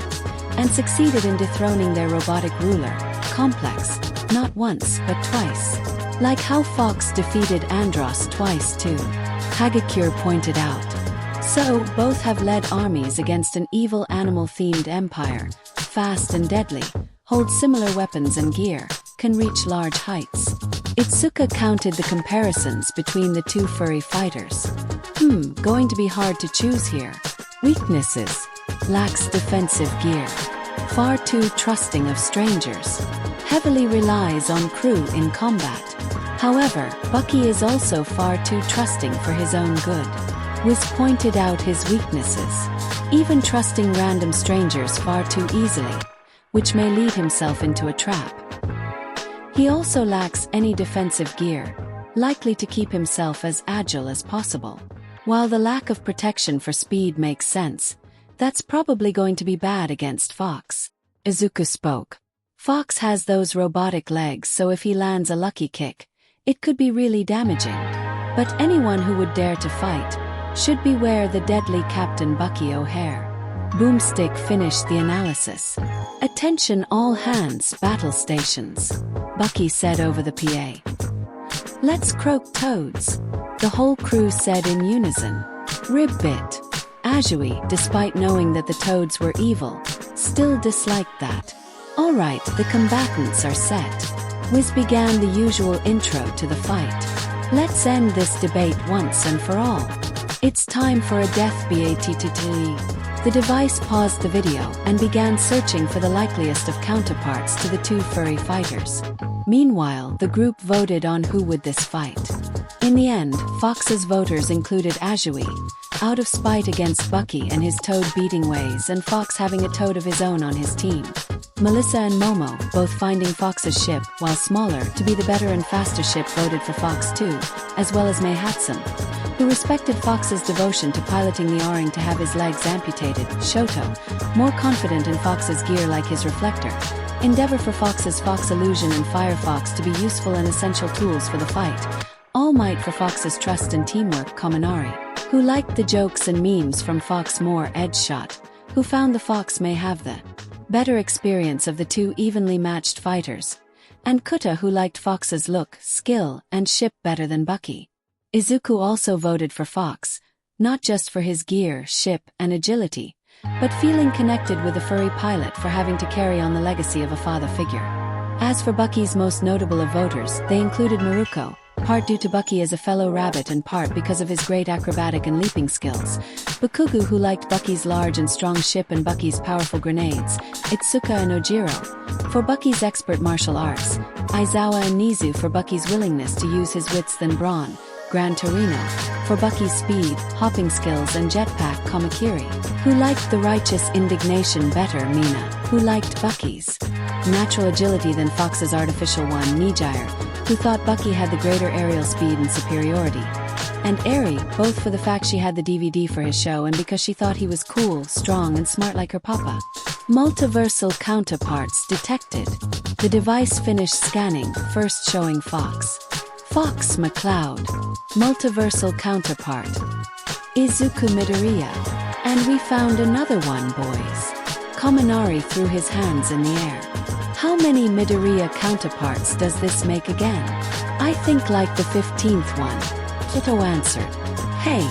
and succeeded in dethroning their robotic ruler, Complex, not once but twice. Like how Fox defeated Andros twice too. Hagakure pointed out. So, both have led armies against an evil animal-themed empire, fast and deadly, hold similar weapons and gear, can reach large heights. Itsuka counted the comparisons between the two furry fighters. Going to be hard to choose here. Weaknesses. Lacks defensive gear. Far too trusting of strangers. Heavily relies on crew in combat. However, Bucky is also far too trusting for his own good. Wiz pointed out his weaknesses. Even trusting random strangers far too easily, which may lead himself into a trap. He also lacks any defensive gear, likely to keep himself as agile as possible. While the lack of protection for speed makes sense, that's probably going to be bad against Fox. Izuku spoke. Fox has those robotic legs, so if he lands a lucky kick, it could be really damaging. But anyone who would dare to fight should beware the deadly Captain Bucky O'Hare. Boomstick finished the analysis. Attention all hands, battle stations, Bucky said over the PA. Let's croak toads, the whole crew said in unison. Ribbit. Azui, despite knowing that the toads were evil, still disliked that. Alright, the combatants are set. Wiz began the usual intro to the fight. Let's end this debate once and for all. It's time for a death battl. The device paused the video and began searching for the likeliest of counterparts to the two furry fighters. Meanwhile, the group voted on who would this fight. In the end, Fox's voters included Azui, out of spite against Bucky and his toad-beating ways, and Fox having a toad of his own on his team. Melissa and Momo, both finding Fox's ship, while smaller, to be the better and faster ship, voted for Fox too, as well as Meihatsum, who respected Fox's devotion to piloting the O-ring to have his legs amputated. Shoto, more confident in Fox's gear like his reflector, endeavor for Fox's Fox Illusion and Firefox to be useful and essential tools for the fight. All Might for Fox's trust and teamwork. Kaminari, who liked the jokes and memes from Fox, more Edge Shot, who found the Fox may have the better experience of the two evenly matched fighters, and Kuta, who liked Fox's look, skill, and ship better than Bucky. Izuku also voted for Fox, not just for his gear, ship, and agility, but feeling connected with the furry pilot for having to carry on the legacy of a father figure. As for Bucky's most notable of voters, they included Maruko, part due to Bucky as a fellow rabbit and part because of his great acrobatic and leaping skills, Bakugu, who liked Bucky's large and strong ship and Bucky's powerful grenades, Itsuka and Ojiro, for Bucky's expert martial arts, Aizawa and Nizu for Bucky's willingness to use his wits than brawn, Gran Torino, for Bucky's speed, hopping skills and jetpack, Kamakiri, who liked the righteous indignation better, Mina, who liked Bucky's natural agility than Fox's artificial one, Nijire, who thought Bucky had the greater aerial speed and superiority, and Eri, both for the fact she had the DVD for his show and because she thought he was cool, strong and smart like her papa. Multiversal counterparts detected. The device finished scanning, first showing Fox. Fox McCloud. Multiversal counterpart. Izuku Midoriya. And we found another one, boys. Kaminari threw his hands in the air. How many Midoriya counterparts does this make again? I think like the 15th one. Kito answered. Hey,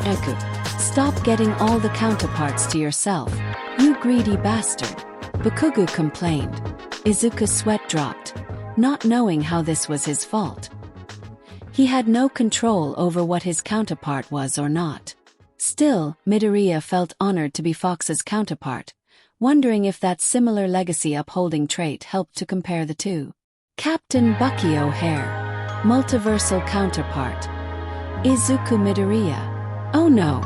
Eku. Stop getting all the counterparts to yourself, you greedy bastard. Bakugu complained. Izuku's sweat dropped, not knowing how this was his fault. He had no control over what his counterpart was or not. Still, Midoriya felt honored to be Fox's counterpart, wondering if that similar legacy-upholding trait helped to compare the two. Captain Bucky O'Hare. Multiversal counterpart. Izuku Midoriya. Oh no.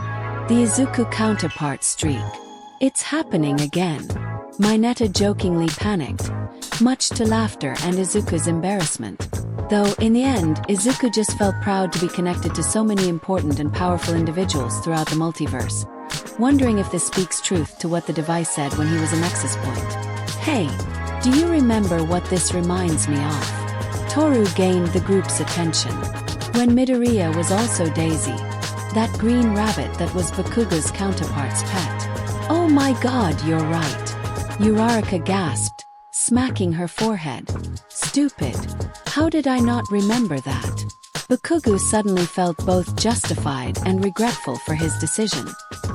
The Izuku counterpart streak. It's happening again. Mineta jokingly panicked, much to laughter and Izuku's embarrassment. Though, in the end, Izuku just felt proud to be connected to so many important and powerful individuals throughout the multiverse, wondering if this speaks truth to what the device said when he was a Nexus Point. Hey, do you remember what this reminds me of? Toru gained the group's attention when Midoriya was also Daisy, that green rabbit that was Bakuga's counterpart's pet. Oh my god, you're right. Uraraka gasped, smacking her forehead. Stupid. How did I not remember that? Bakugu suddenly felt both justified and regretful for his decision.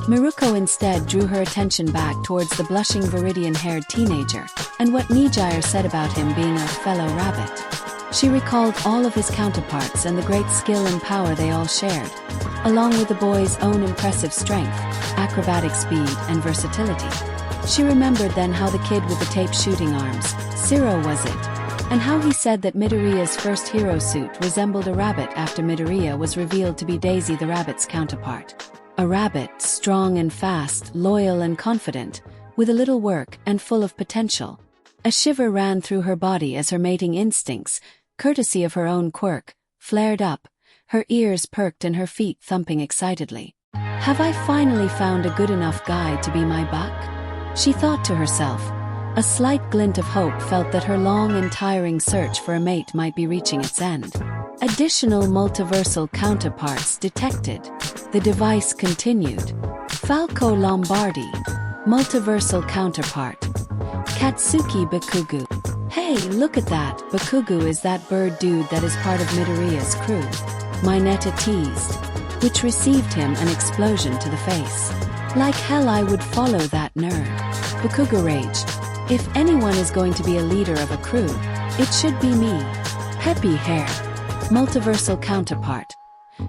Miruko instead drew her attention back towards the blushing Viridian-haired teenager, and what Nijire said about him being a fellow rabbit. She recalled all of his counterparts and the great skill and power they all shared, along with the boy's own impressive strength, acrobatic speed, and versatility. She remembered then how the kid with the taped shooting arms, Zero was it, and how he said that Midoriya's first hero suit resembled a rabbit after Midoriya was revealed to be Daisy the rabbit's counterpart. A rabbit, strong and fast, loyal and confident, with a little work and full of potential. A shiver ran through her body as her mating instincts, courtesy of her own quirk, flared up, her ears perked and her feet thumping excitedly. Have I finally found a good enough guy to be my buck? She thought to herself. A slight glint of hope felt that her long and tiring search for a mate might be reaching its end. Additional multiversal counterparts detected. The device continued. Falco Lombardi. Multiversal counterpart. Katsuki Bakugu. Hey, look at that. Bakugu is that bird dude that is part of Midoriya's crew. Mineta teased. Which received him an explosion to the face. Like hell I would follow that nerd. Bakugu raged. If anyone is going to be a leader of a crew, it should be me. Peppy hair. Multiversal counterpart.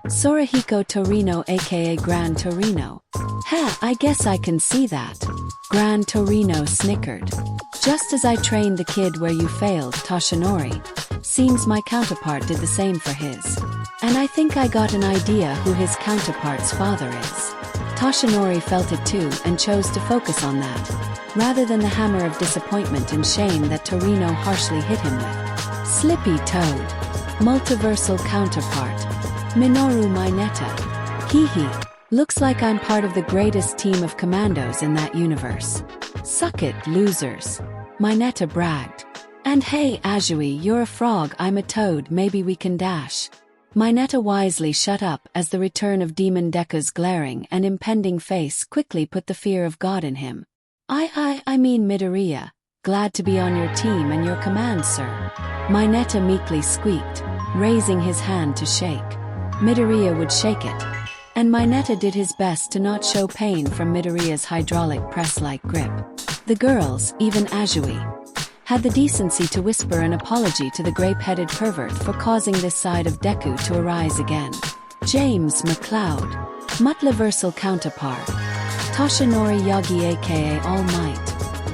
Sorahiko Torino aka Gran Torino. Ha, I guess I can see that. Gran Torino snickered. Just as I trained the kid where you failed, Toshinori. Seems my counterpart did the same for his. And I think I got an idea who his counterpart's father is. Toshinori felt it too and chose to focus on that, rather than the hammer of disappointment and shame that Torino harshly hit him with. Slippy Toad. Multiversal counterpart. Minoru Mineta. Hee hee. Looks like I'm part of the greatest team of commandos in that universe. Suck it, losers. Mineta bragged. And hey, Azui, you're a frog, I'm a toad, maybe we can dash. Mineta wisely shut up as the return of Demon Deku's glaring and impending face quickly put the fear of God in him. I mean Midoriya. Glad to be on your team and your command, sir. Mineta meekly squeaked, raising his hand to shake. Midoriya would shake it. And Mineta did his best to not show pain from Midoriya's hydraulic press-like grip. The girls, even Azui, had the decency to whisper an apology to the grape-headed pervert for causing this side of Deku to arise again. James McCloud. Multiversal counterpart. Toshinori Yagi aka All Might.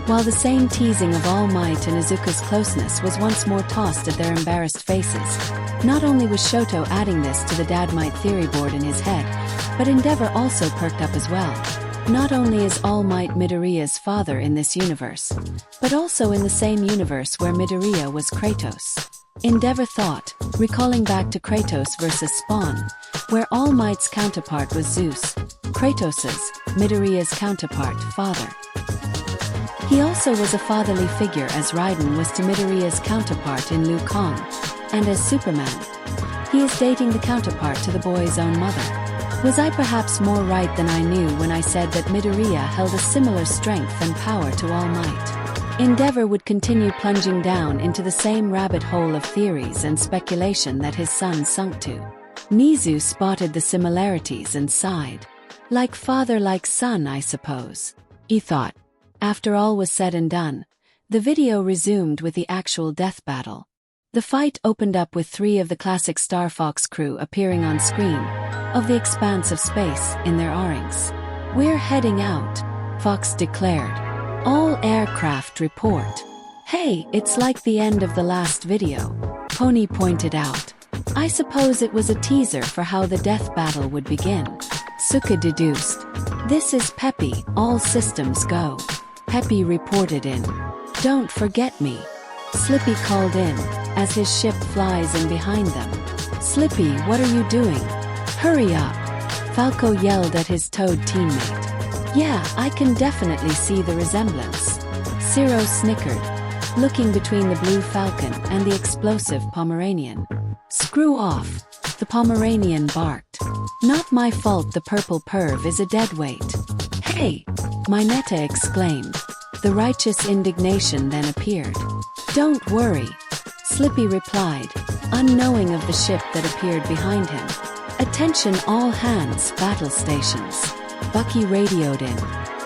While the same teasing of All Might and Izuku's closeness was once more tossed at their embarrassed faces, not only was Shoto adding this to the Dad Might theory board in his head, but Endeavor also perked up as well. Not only is All Might Midoriya's father in this universe, but also in the same universe where Midoriya was Kratos. Endeavor thought, recalling back to Kratos vs. Spawn, where All Might's counterpart was Zeus, Kratos's, Midoriya's counterpart, father. He also was a fatherly figure as Raiden was to Midoriya's counterpart in Liu Kang, and as Superman, he is dating the counterpart to the boy's own mother. Was I perhaps more right than I knew when I said that Midoriya held a similar strength and power to All Might? Endeavor would continue plunging down into the same rabbit hole of theories and speculation that his son sunk to. Nizu spotted the similarities and sighed. Like father like son, I suppose, he thought. After all was said and done, the video resumed with the actual death battle. The fight opened up with 3 of the classic Star Fox crew appearing on screen, of the expanse of space, in their aurings. We're heading out, Fox declared. All aircraft report. Hey, it's like the end of the last video, Pony pointed out. I suppose it was a teaser for how the death battle would begin. Suka deduced. This is Peppy, all systems go. Peppy reported in. Don't forget me. Slippy called in, as his ship flies in behind them. Slippy, what are you doing? Hurry up. Falco yelled at his toad teammate. Yeah, I can definitely see the resemblance. Zero snickered, looking between the blue falcon and the explosive Pomeranian. Screw off, the Pomeranian barked. Not my fault the purple perv is a deadweight. Hey, Mineta exclaimed. The righteous indignation then appeared. Don't worry, Slippy replied, unknowing of the ship that appeared behind him. Attention all hands, battle stations. Bucky radioed in.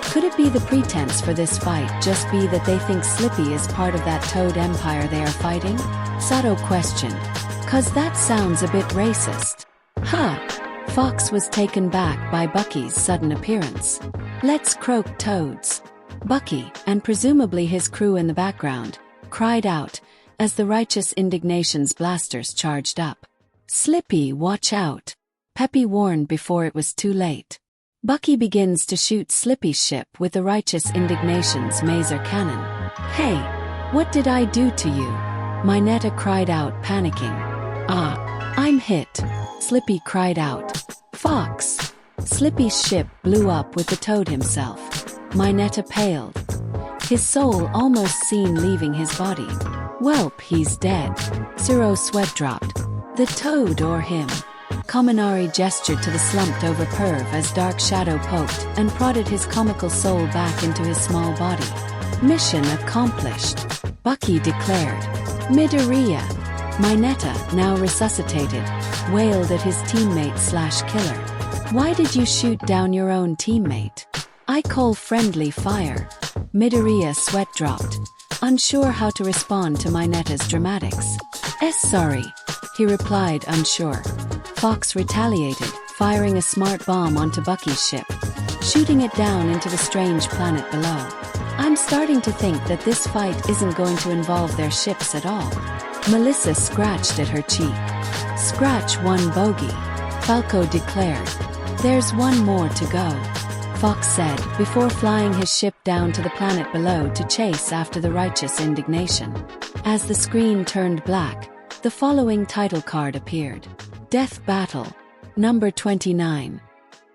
Could it be the pretense for this fight just be that they think Slippy is part of that Toad Empire they are fighting? Sato questioned. 'Cause that sounds a bit racist. Huh. Fox was taken back by Bucky's sudden appearance. Let's croak toads. Bucky, and presumably his crew in the background, cried out, as the righteous indignation's blasters charged up. Slippy, watch out. Peppy warned before it was too late. Bucky begins to shoot Slippy's ship with the righteous indignation's maser cannon. Hey, What did I do to you? Mineta cried out, panicking. Ah, I'm hit. Slippy cried out. Fox! Slippy's ship blew up with the toad himself. Mineta paled. His soul almost seen leaving his body. Welp, he's dead. Ciro's sweat dropped. The toad or him? Kaminari gestured to the slumped-over perv as Dark Shadow poked and prodded his comical soul back into his small body. Mission accomplished, Bucky declared. Midoriya. Mineta, now resuscitated, wailed at his teammate/killer. Why did you shoot down your own teammate? I call friendly fire. Midoriya sweat dropped, unsure how to respond to Mineta's dramatics. Sorry, he replied, unsure. Fox retaliated, firing a smart bomb onto Bucky's ship, shooting it down into the strange planet below. I'm starting to think that this fight isn't going to involve their ships at all. Melissa scratched at her cheek. Scratch one bogey, Falco declared. There's one more to go, Fox said, before flying his ship down to the planet below to chase after the righteous indignation. As the screen turned black, the following title card appeared. Death Battle. Number 29.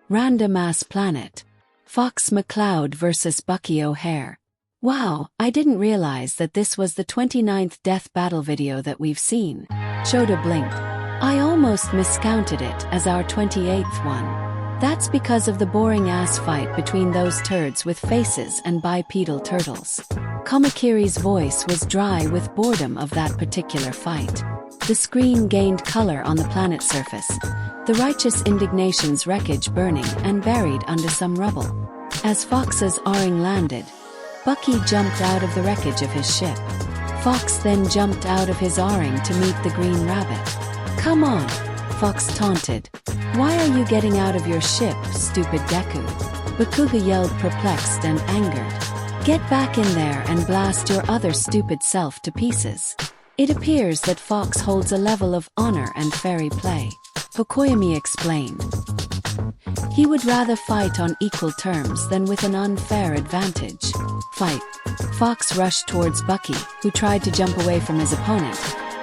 Random Ass Planet. Fox McCloud vs. Bucky O'Hare. Wow, I didn't realize that this was the 29th death battle video that we've seen. Shoda blinked. I almost miscounted it as our 28th one. That's because of the boring ass fight between those turds with faces and bipedal turtles. Kamakiri's voice was dry with boredom of that particular fight. The screen gained color on the planet's surface, the righteous indignation's wreckage burning and buried under some rubble. As Fox's R-ing landed, Bucky jumped out of the wreckage of his ship. Fox then jumped out of his R-ing to meet the Green Rabbit. Come on, Fox taunted. Why are you getting out of your ship, stupid Deku? Bakuga yelled, perplexed and angered. Get back in there and blast your other stupid self to pieces. It appears that Fox holds a level of honor and fairy play. Hokoyami explained. He would rather fight on equal terms than with an unfair advantage. Fight. Fox rushed towards Bucky, who tried to jump away from his opponent,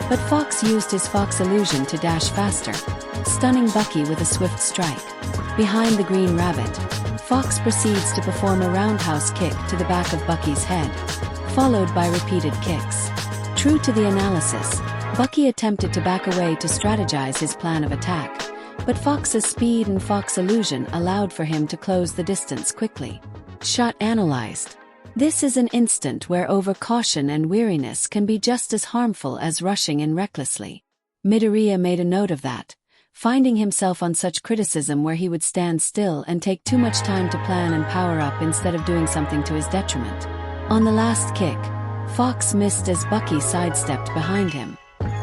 but Fox used his Fox illusion to dash faster, stunning Bucky with a swift strike. Behind the Green Rabbit, Fox proceeds to perform a roundhouse kick to the back of Bucky's head, followed by repeated kicks. True to the analysis, Bucky attempted to back away to strategize his plan of attack, but Fox's speed and Fox illusion allowed for him to close the distance quickly. Shot analyzed. This is an instant where overcaution and weariness can be just as harmful as rushing in recklessly. Midoriya made a note of that, finding himself on such criticism where he would stand still and take too much time to plan and power up instead of doing something to his detriment. On the last kick, Fox missed as Bucky sidestepped behind him.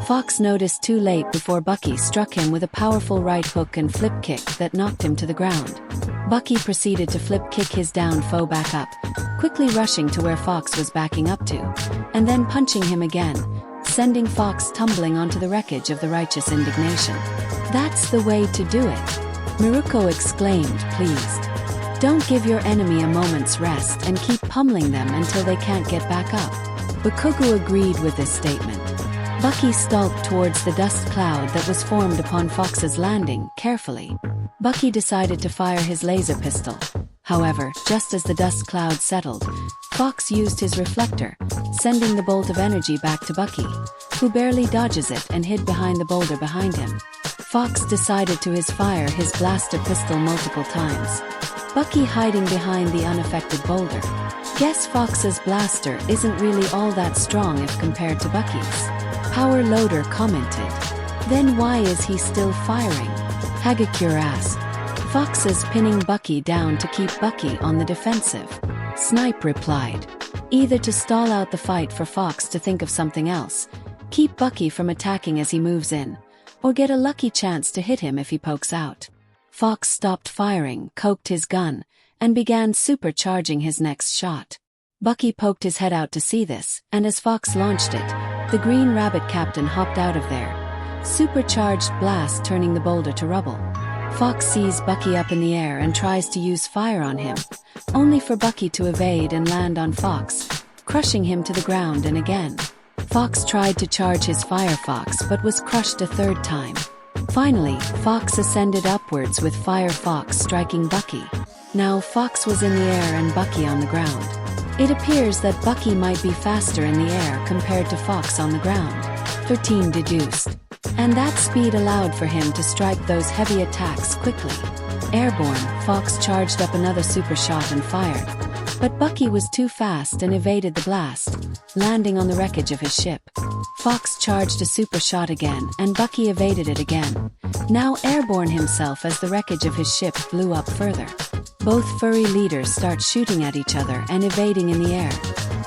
Fox noticed too late before Bucky struck him with a powerful right hook and flip kick that knocked him to the ground. Bucky proceeded to flip kick his downed foe back up, quickly rushing to where Fox was backing up to, and then punching him again, sending Fox tumbling onto the wreckage of the righteous indignation. That's the way to do it, Miruko exclaimed, pleased. Don't give your enemy a moment's rest and keep pummeling them until they can't get back up. Bakugo agreed with this statement. Bucky stalked towards the dust cloud that was formed upon Fox's landing, carefully. Bucky decided to fire his laser pistol. However, just as the dust cloud settled, Fox used his reflector, sending the bolt of energy back to Bucky, who barely dodges it and hid behind the boulder behind him. Fox decided to fire his blaster pistol multiple times, Bucky hiding behind the unaffected boulder. Guess Fox's blaster isn't really all that strong if compared to Bucky's, Power Loader commented. Then why is he still firing? Hagakure asked. Fox is pinning Bucky down to keep Bucky on the defensive, Snipe replied. Either to stall out the fight for Fox to think of something else, keep Bucky from attacking as he moves in, or get a lucky chance to hit him if he pokes out. Fox stopped firing, cocked his gun, and began supercharging his next shot. Bucky poked his head out to see this, and as Fox launched it, the Green Rabbit captain hopped out of there, supercharged blast turning the boulder to rubble. Fox sees Bucky up in the air and tries to use fire on him, only for Bucky to evade and land on Fox, crushing him to the ground. And again, Fox tried to charge his Firefox but was crushed a third time. Finally, Fox ascended upwards with Firefox striking Bucky. Now Fox was in the air and Bucky on the ground. It appears that Bucky might be faster in the air compared to Fox on the ground. 13 deduced. And that speed allowed for him to strike those heavy attacks quickly. Airborne, Fox charged up another super shot and fired. But Bucky was too fast and evaded the blast, landing on the wreckage of his ship. Fox charged a super shot again and Bucky evaded it again, now airborne himself as the wreckage of his ship blew up further. Both furry leaders start shooting at each other and evading in the air,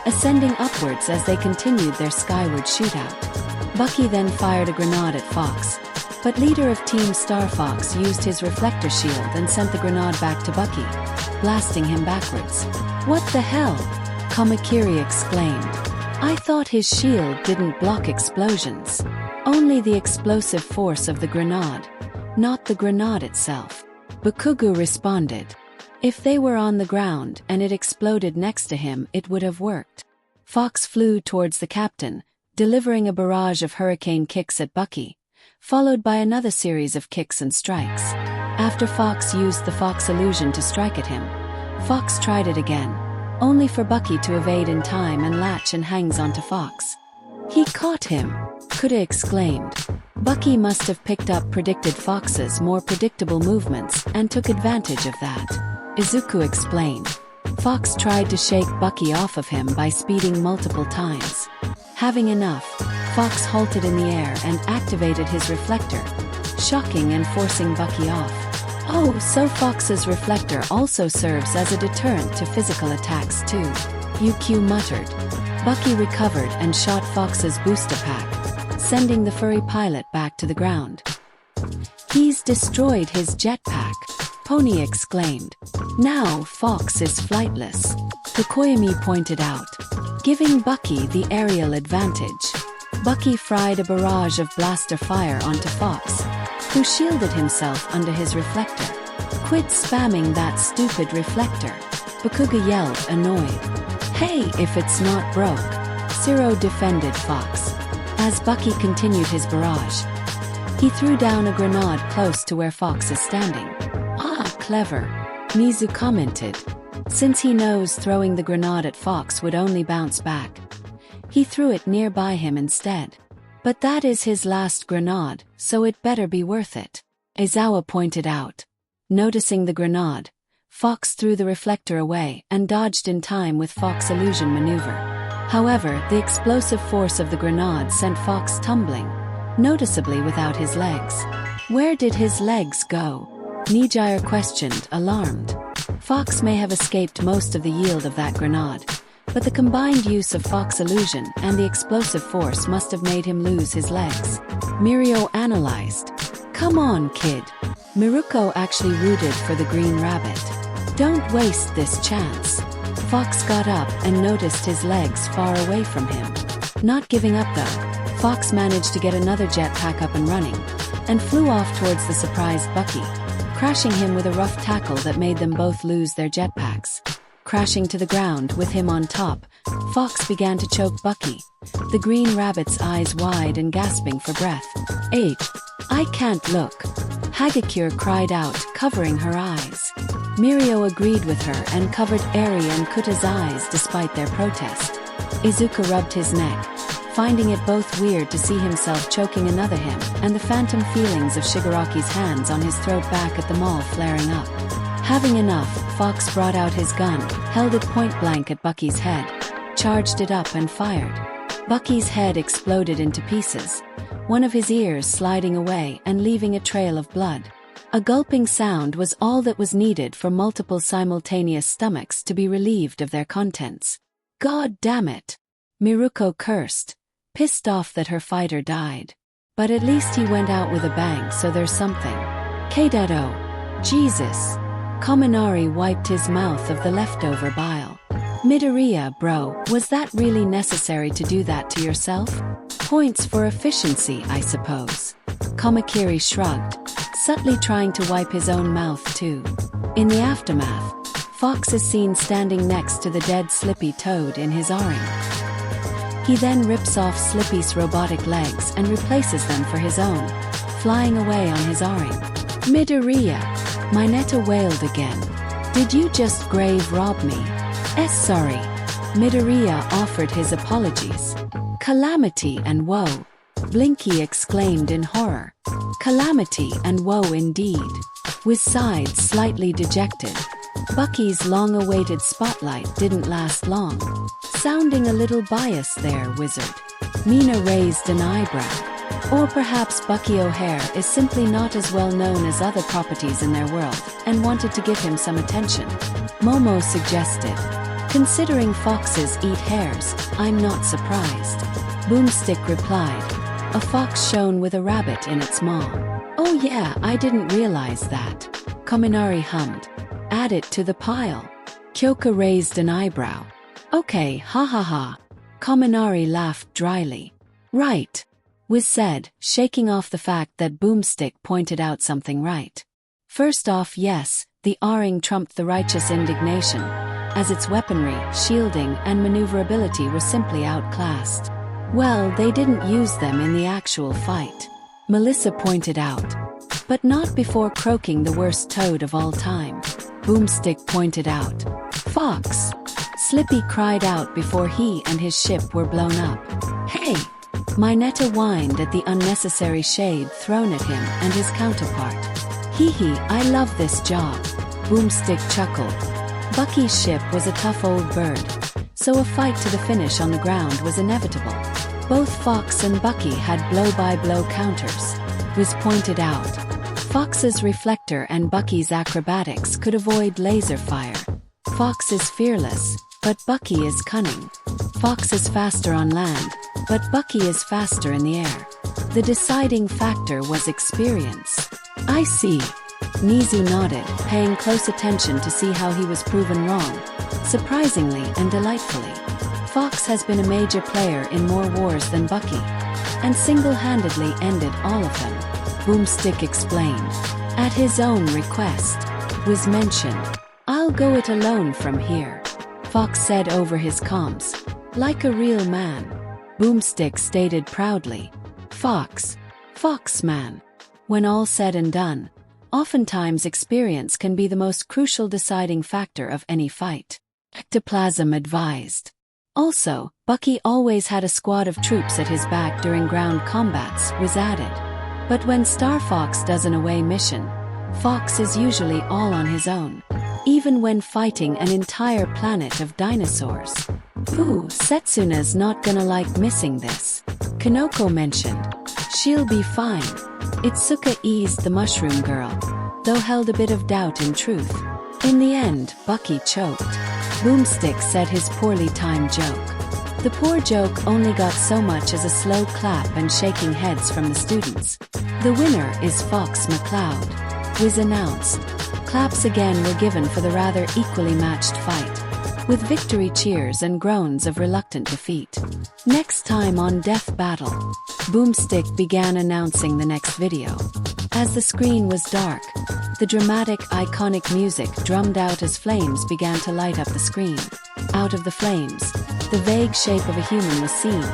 ascending upwards as they continued their skyward shootout. Bucky then fired a grenade at Fox, but leader of Team Star Fox used his reflector shield and sent the grenade back to Bucky, blasting him backwards. "What the hell?" Kamakiri exclaimed. "I thought his shield didn't block explosions. Only the explosive force of the grenade, not the grenade itself." Bakugo responded. "If they were on the ground and it exploded next to him, it would have worked." Fox flew towards the captain, delivering a barrage of hurricane kicks at Bucky, followed by another series of kicks and strikes. After Fox used the Fox illusion to strike at him, Fox tried it again, only for Bucky to evade in time and latch and hangs onto Fox. "He caught him," Kuda exclaimed. Bucky must have picked up predicted Fox's more predictable movements and took advantage of that. Izuku explained. Fox tried to shake Bucky off of him by speeding multiple times. Having enough, Fox halted in the air and activated his reflector, shocking and forcing Bucky off. "Oh, so Fox's reflector also serves as a deterrent to physical attacks too," UQ muttered. Bucky recovered and shot Fox's booster pack, sending the furry pilot back to the ground. "He's destroyed his jetpack," Pony exclaimed. "Now Fox is flightless," Kokoyami pointed out, giving Bucky the aerial advantage. Bucky fried a barrage of blaster fire onto Fox, who shielded himself under his reflector. "Quit spamming that stupid reflector," Bakuga yelled, annoyed. "Hey, if it's not broke," Zero defended Fox. As Bucky continued his barrage, he threw down a grenade close to where Fox is standing. "Ah, clever," Mizu commented. Since he knows throwing the grenade at Fox would only bounce back, he threw it nearby him instead. "But that is his last grenade, so it better be worth it," Aizawa pointed out. Noticing the grenade, Fox threw the reflector away and dodged in time with Fox illusion maneuver. However, the explosive force of the grenade sent Fox tumbling, noticeably without his legs. "Where did his legs go?" Nijire questioned, alarmed. Fox may have escaped most of the yield of that grenade, but the combined use of Fox illusion and the explosive force must have made him lose his legs. Mirio analyzed. "Come on, kid." Miruko actually rooted for the green rabbit. "Don't waste this chance." Fox got up and noticed his legs far away from him. Not giving up though, Fox managed to get another jetpack up and running, and flew off towards the surprised Bucky, crashing him with a rough tackle that made them both lose their jetpacks. Crashing to the ground with him on top, Fox began to choke Bucky, the green rabbit's eyes wide and gasping for breath. I can't look," Hagakure cried out, covering her eyes. Mirio agreed with her and covered Eri and Kuta's eyes despite their protest. Izuku rubbed his neck, finding it both weird to see himself choking another him and the phantom feelings of Shigaraki's hands on his throat back at the mall flaring up. Having enough, Fox brought out his gun, held it point blank at Bucky's head, charged it up and fired. Bucky's head exploded into pieces, one of his ears sliding away and leaving a trail of blood. A gulping sound was all that was needed for multiple simultaneous stomachs to be relieved of their contents. "God damn it!" Miruko cursed, pissed off that her fighter died. But at least he went out with a bang, so there's something. Keidado. Jesus. Kaminari wiped his mouth of the leftover bile. Midoriya, bro, was that really necessary to do that to yourself? Points for efficiency, I suppose. Kamakiri shrugged, subtly trying to wipe his own mouth too. In the aftermath, Fox is seen standing next to the dead Slippy Toad in his O-ring. He then rips off Slippy's robotic legs and replaces them for his own, flying away on his O-ring. Midoriya, Mineta wailed again. Did you just grave rob me? Sorry. Midoriya offered his apologies. Calamity and woe. Blinky exclaimed in horror. Calamity and woe indeed. Wiz sighed, slightly dejected. Bucky's long-awaited spotlight didn't last long. Sounding a little biased there, wizard. Mina raised an eyebrow. Or perhaps Bucky O'Hare is simply not as well known as other properties in their world, and wanted to give him some attention. Momo suggested. Considering foxes eat hares, I'm not surprised. Boomstick replied. A fox shown with a rabbit in its maw. Oh yeah, I didn't realize that. Kaminari hummed. Add it to the pile. Kyoka raised an eyebrow. Okay, ha ha ha. Kaminari laughed dryly. Right. Wiz said, shaking off the fact that Boomstick pointed out something right. First off, yes, the O-ring trumped the righteous indignation, as its weaponry, shielding, and maneuverability were simply outclassed. Well, they didn't use them in the actual fight, Melissa pointed out. But not before croaking the worst toad of all time, Boomstick pointed out. Fox! Slippy cried out before he and his ship were blown up. Hey! Mineta whined at the unnecessary shade thrown at him and his counterpart. Hee hee, I love this job. Boomstick chuckled. Bucky's ship was a tough old bird, so a fight to the finish on the ground was inevitable. Both Fox and Bucky had blow-by-blow counters. Wiz pointed out. Fox's reflector and Bucky's acrobatics could avoid laser fire. Fox is fearless, but Bucky is cunning. Fox is faster on land, but Bucky is faster in the air. The deciding factor was experience. I see. Nizu nodded, paying close attention to see how he was proven wrong. Surprisingly and delightfully, Fox has been a major player in more wars than Bucky, and single-handedly ended all of them. Boomstick explained. At his own request. Wiz mentioned. I'll go it alone from here. Fox said over his comms. Like a real man. Boomstick stated proudly. Fox. Fox man. When all said and done, oftentimes experience can be the most crucial deciding factor of any fight. Ectoplasm advised. Also, Bucky always had a squad of troops at his back during ground combats, was added. But when Star Fox does an away mission, Fox is usually all on his own, even when fighting an entire planet of dinosaurs. Ooh, Setsuna's not gonna like missing this. Kanoko mentioned. She'll be fine. Itsuka eased the mushroom girl, though held a bit of doubt in truth. In the end, Bucky choked. Boomstick said his poorly timed joke. The poor joke only got so much as a slow clap and shaking heads from the students. The winner is Fox McCloud, Wiz announced. Claps again were given for the rather equally matched fight, with victory cheers and groans of reluctant defeat. Next time on Death Battle, Boomstick began announcing the next video. As the screen was dark, the dramatic, iconic music drummed out as flames began to light up the screen. Out of the flames, the vague shape of a human was seen,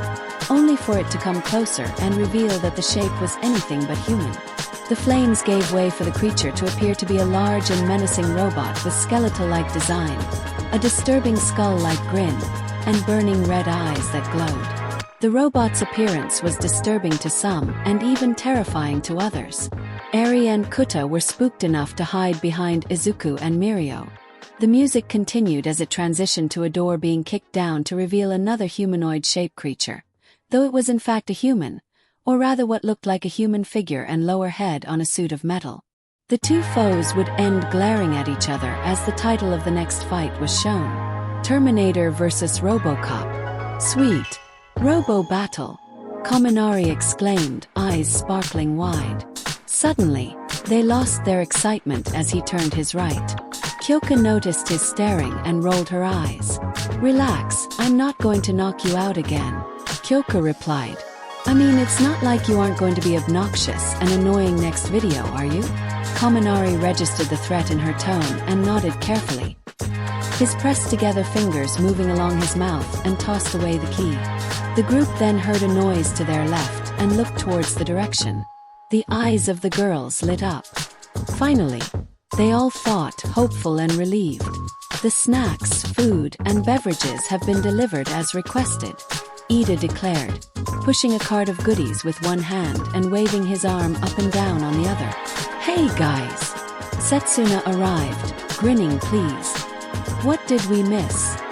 only for it to come closer and reveal that the shape was anything but human. The flames gave way for the creature to appear to be a large and menacing robot with skeletal-like design, a disturbing skull-like grin, and burning red eyes that glowed. The robot's appearance was disturbing to some and even terrifying to others. Eri and Kuta were spooked enough to hide behind Izuku and Mirio. The music continued as it transitioned to a door being kicked down to reveal another humanoid-shaped creature, though it was in fact a human, or rather what looked like a human figure and lower head on a suit of metal. The two foes would end glaring at each other as the title of the next fight was shown. Terminator vs. RoboCop. Sweet. Robo Battle. Kaminari exclaimed, eyes sparkling wide. Suddenly, they lost their excitement as he turned his right. Kyoka noticed his staring and rolled her eyes. Relax, I'm not going to knock you out again. Kyoka replied. I mean, it's not like you aren't going to be obnoxious and annoying next video, are you? Kaminari registered the threat in her tone and nodded carefully. his pressed-together fingers moving along his mouth, and tossed away the key. The group then heard a noise to their left and looked towards the direction. The eyes of the girls lit up. Finally, they all thought, hopeful and relieved. The snacks, food, and beverages have been delivered as requested, Ida declared, pushing a cart of goodies with one hand and waving his arm up and down on the other. Hey guys! Setsuna arrived, grinning pleased. What did we miss?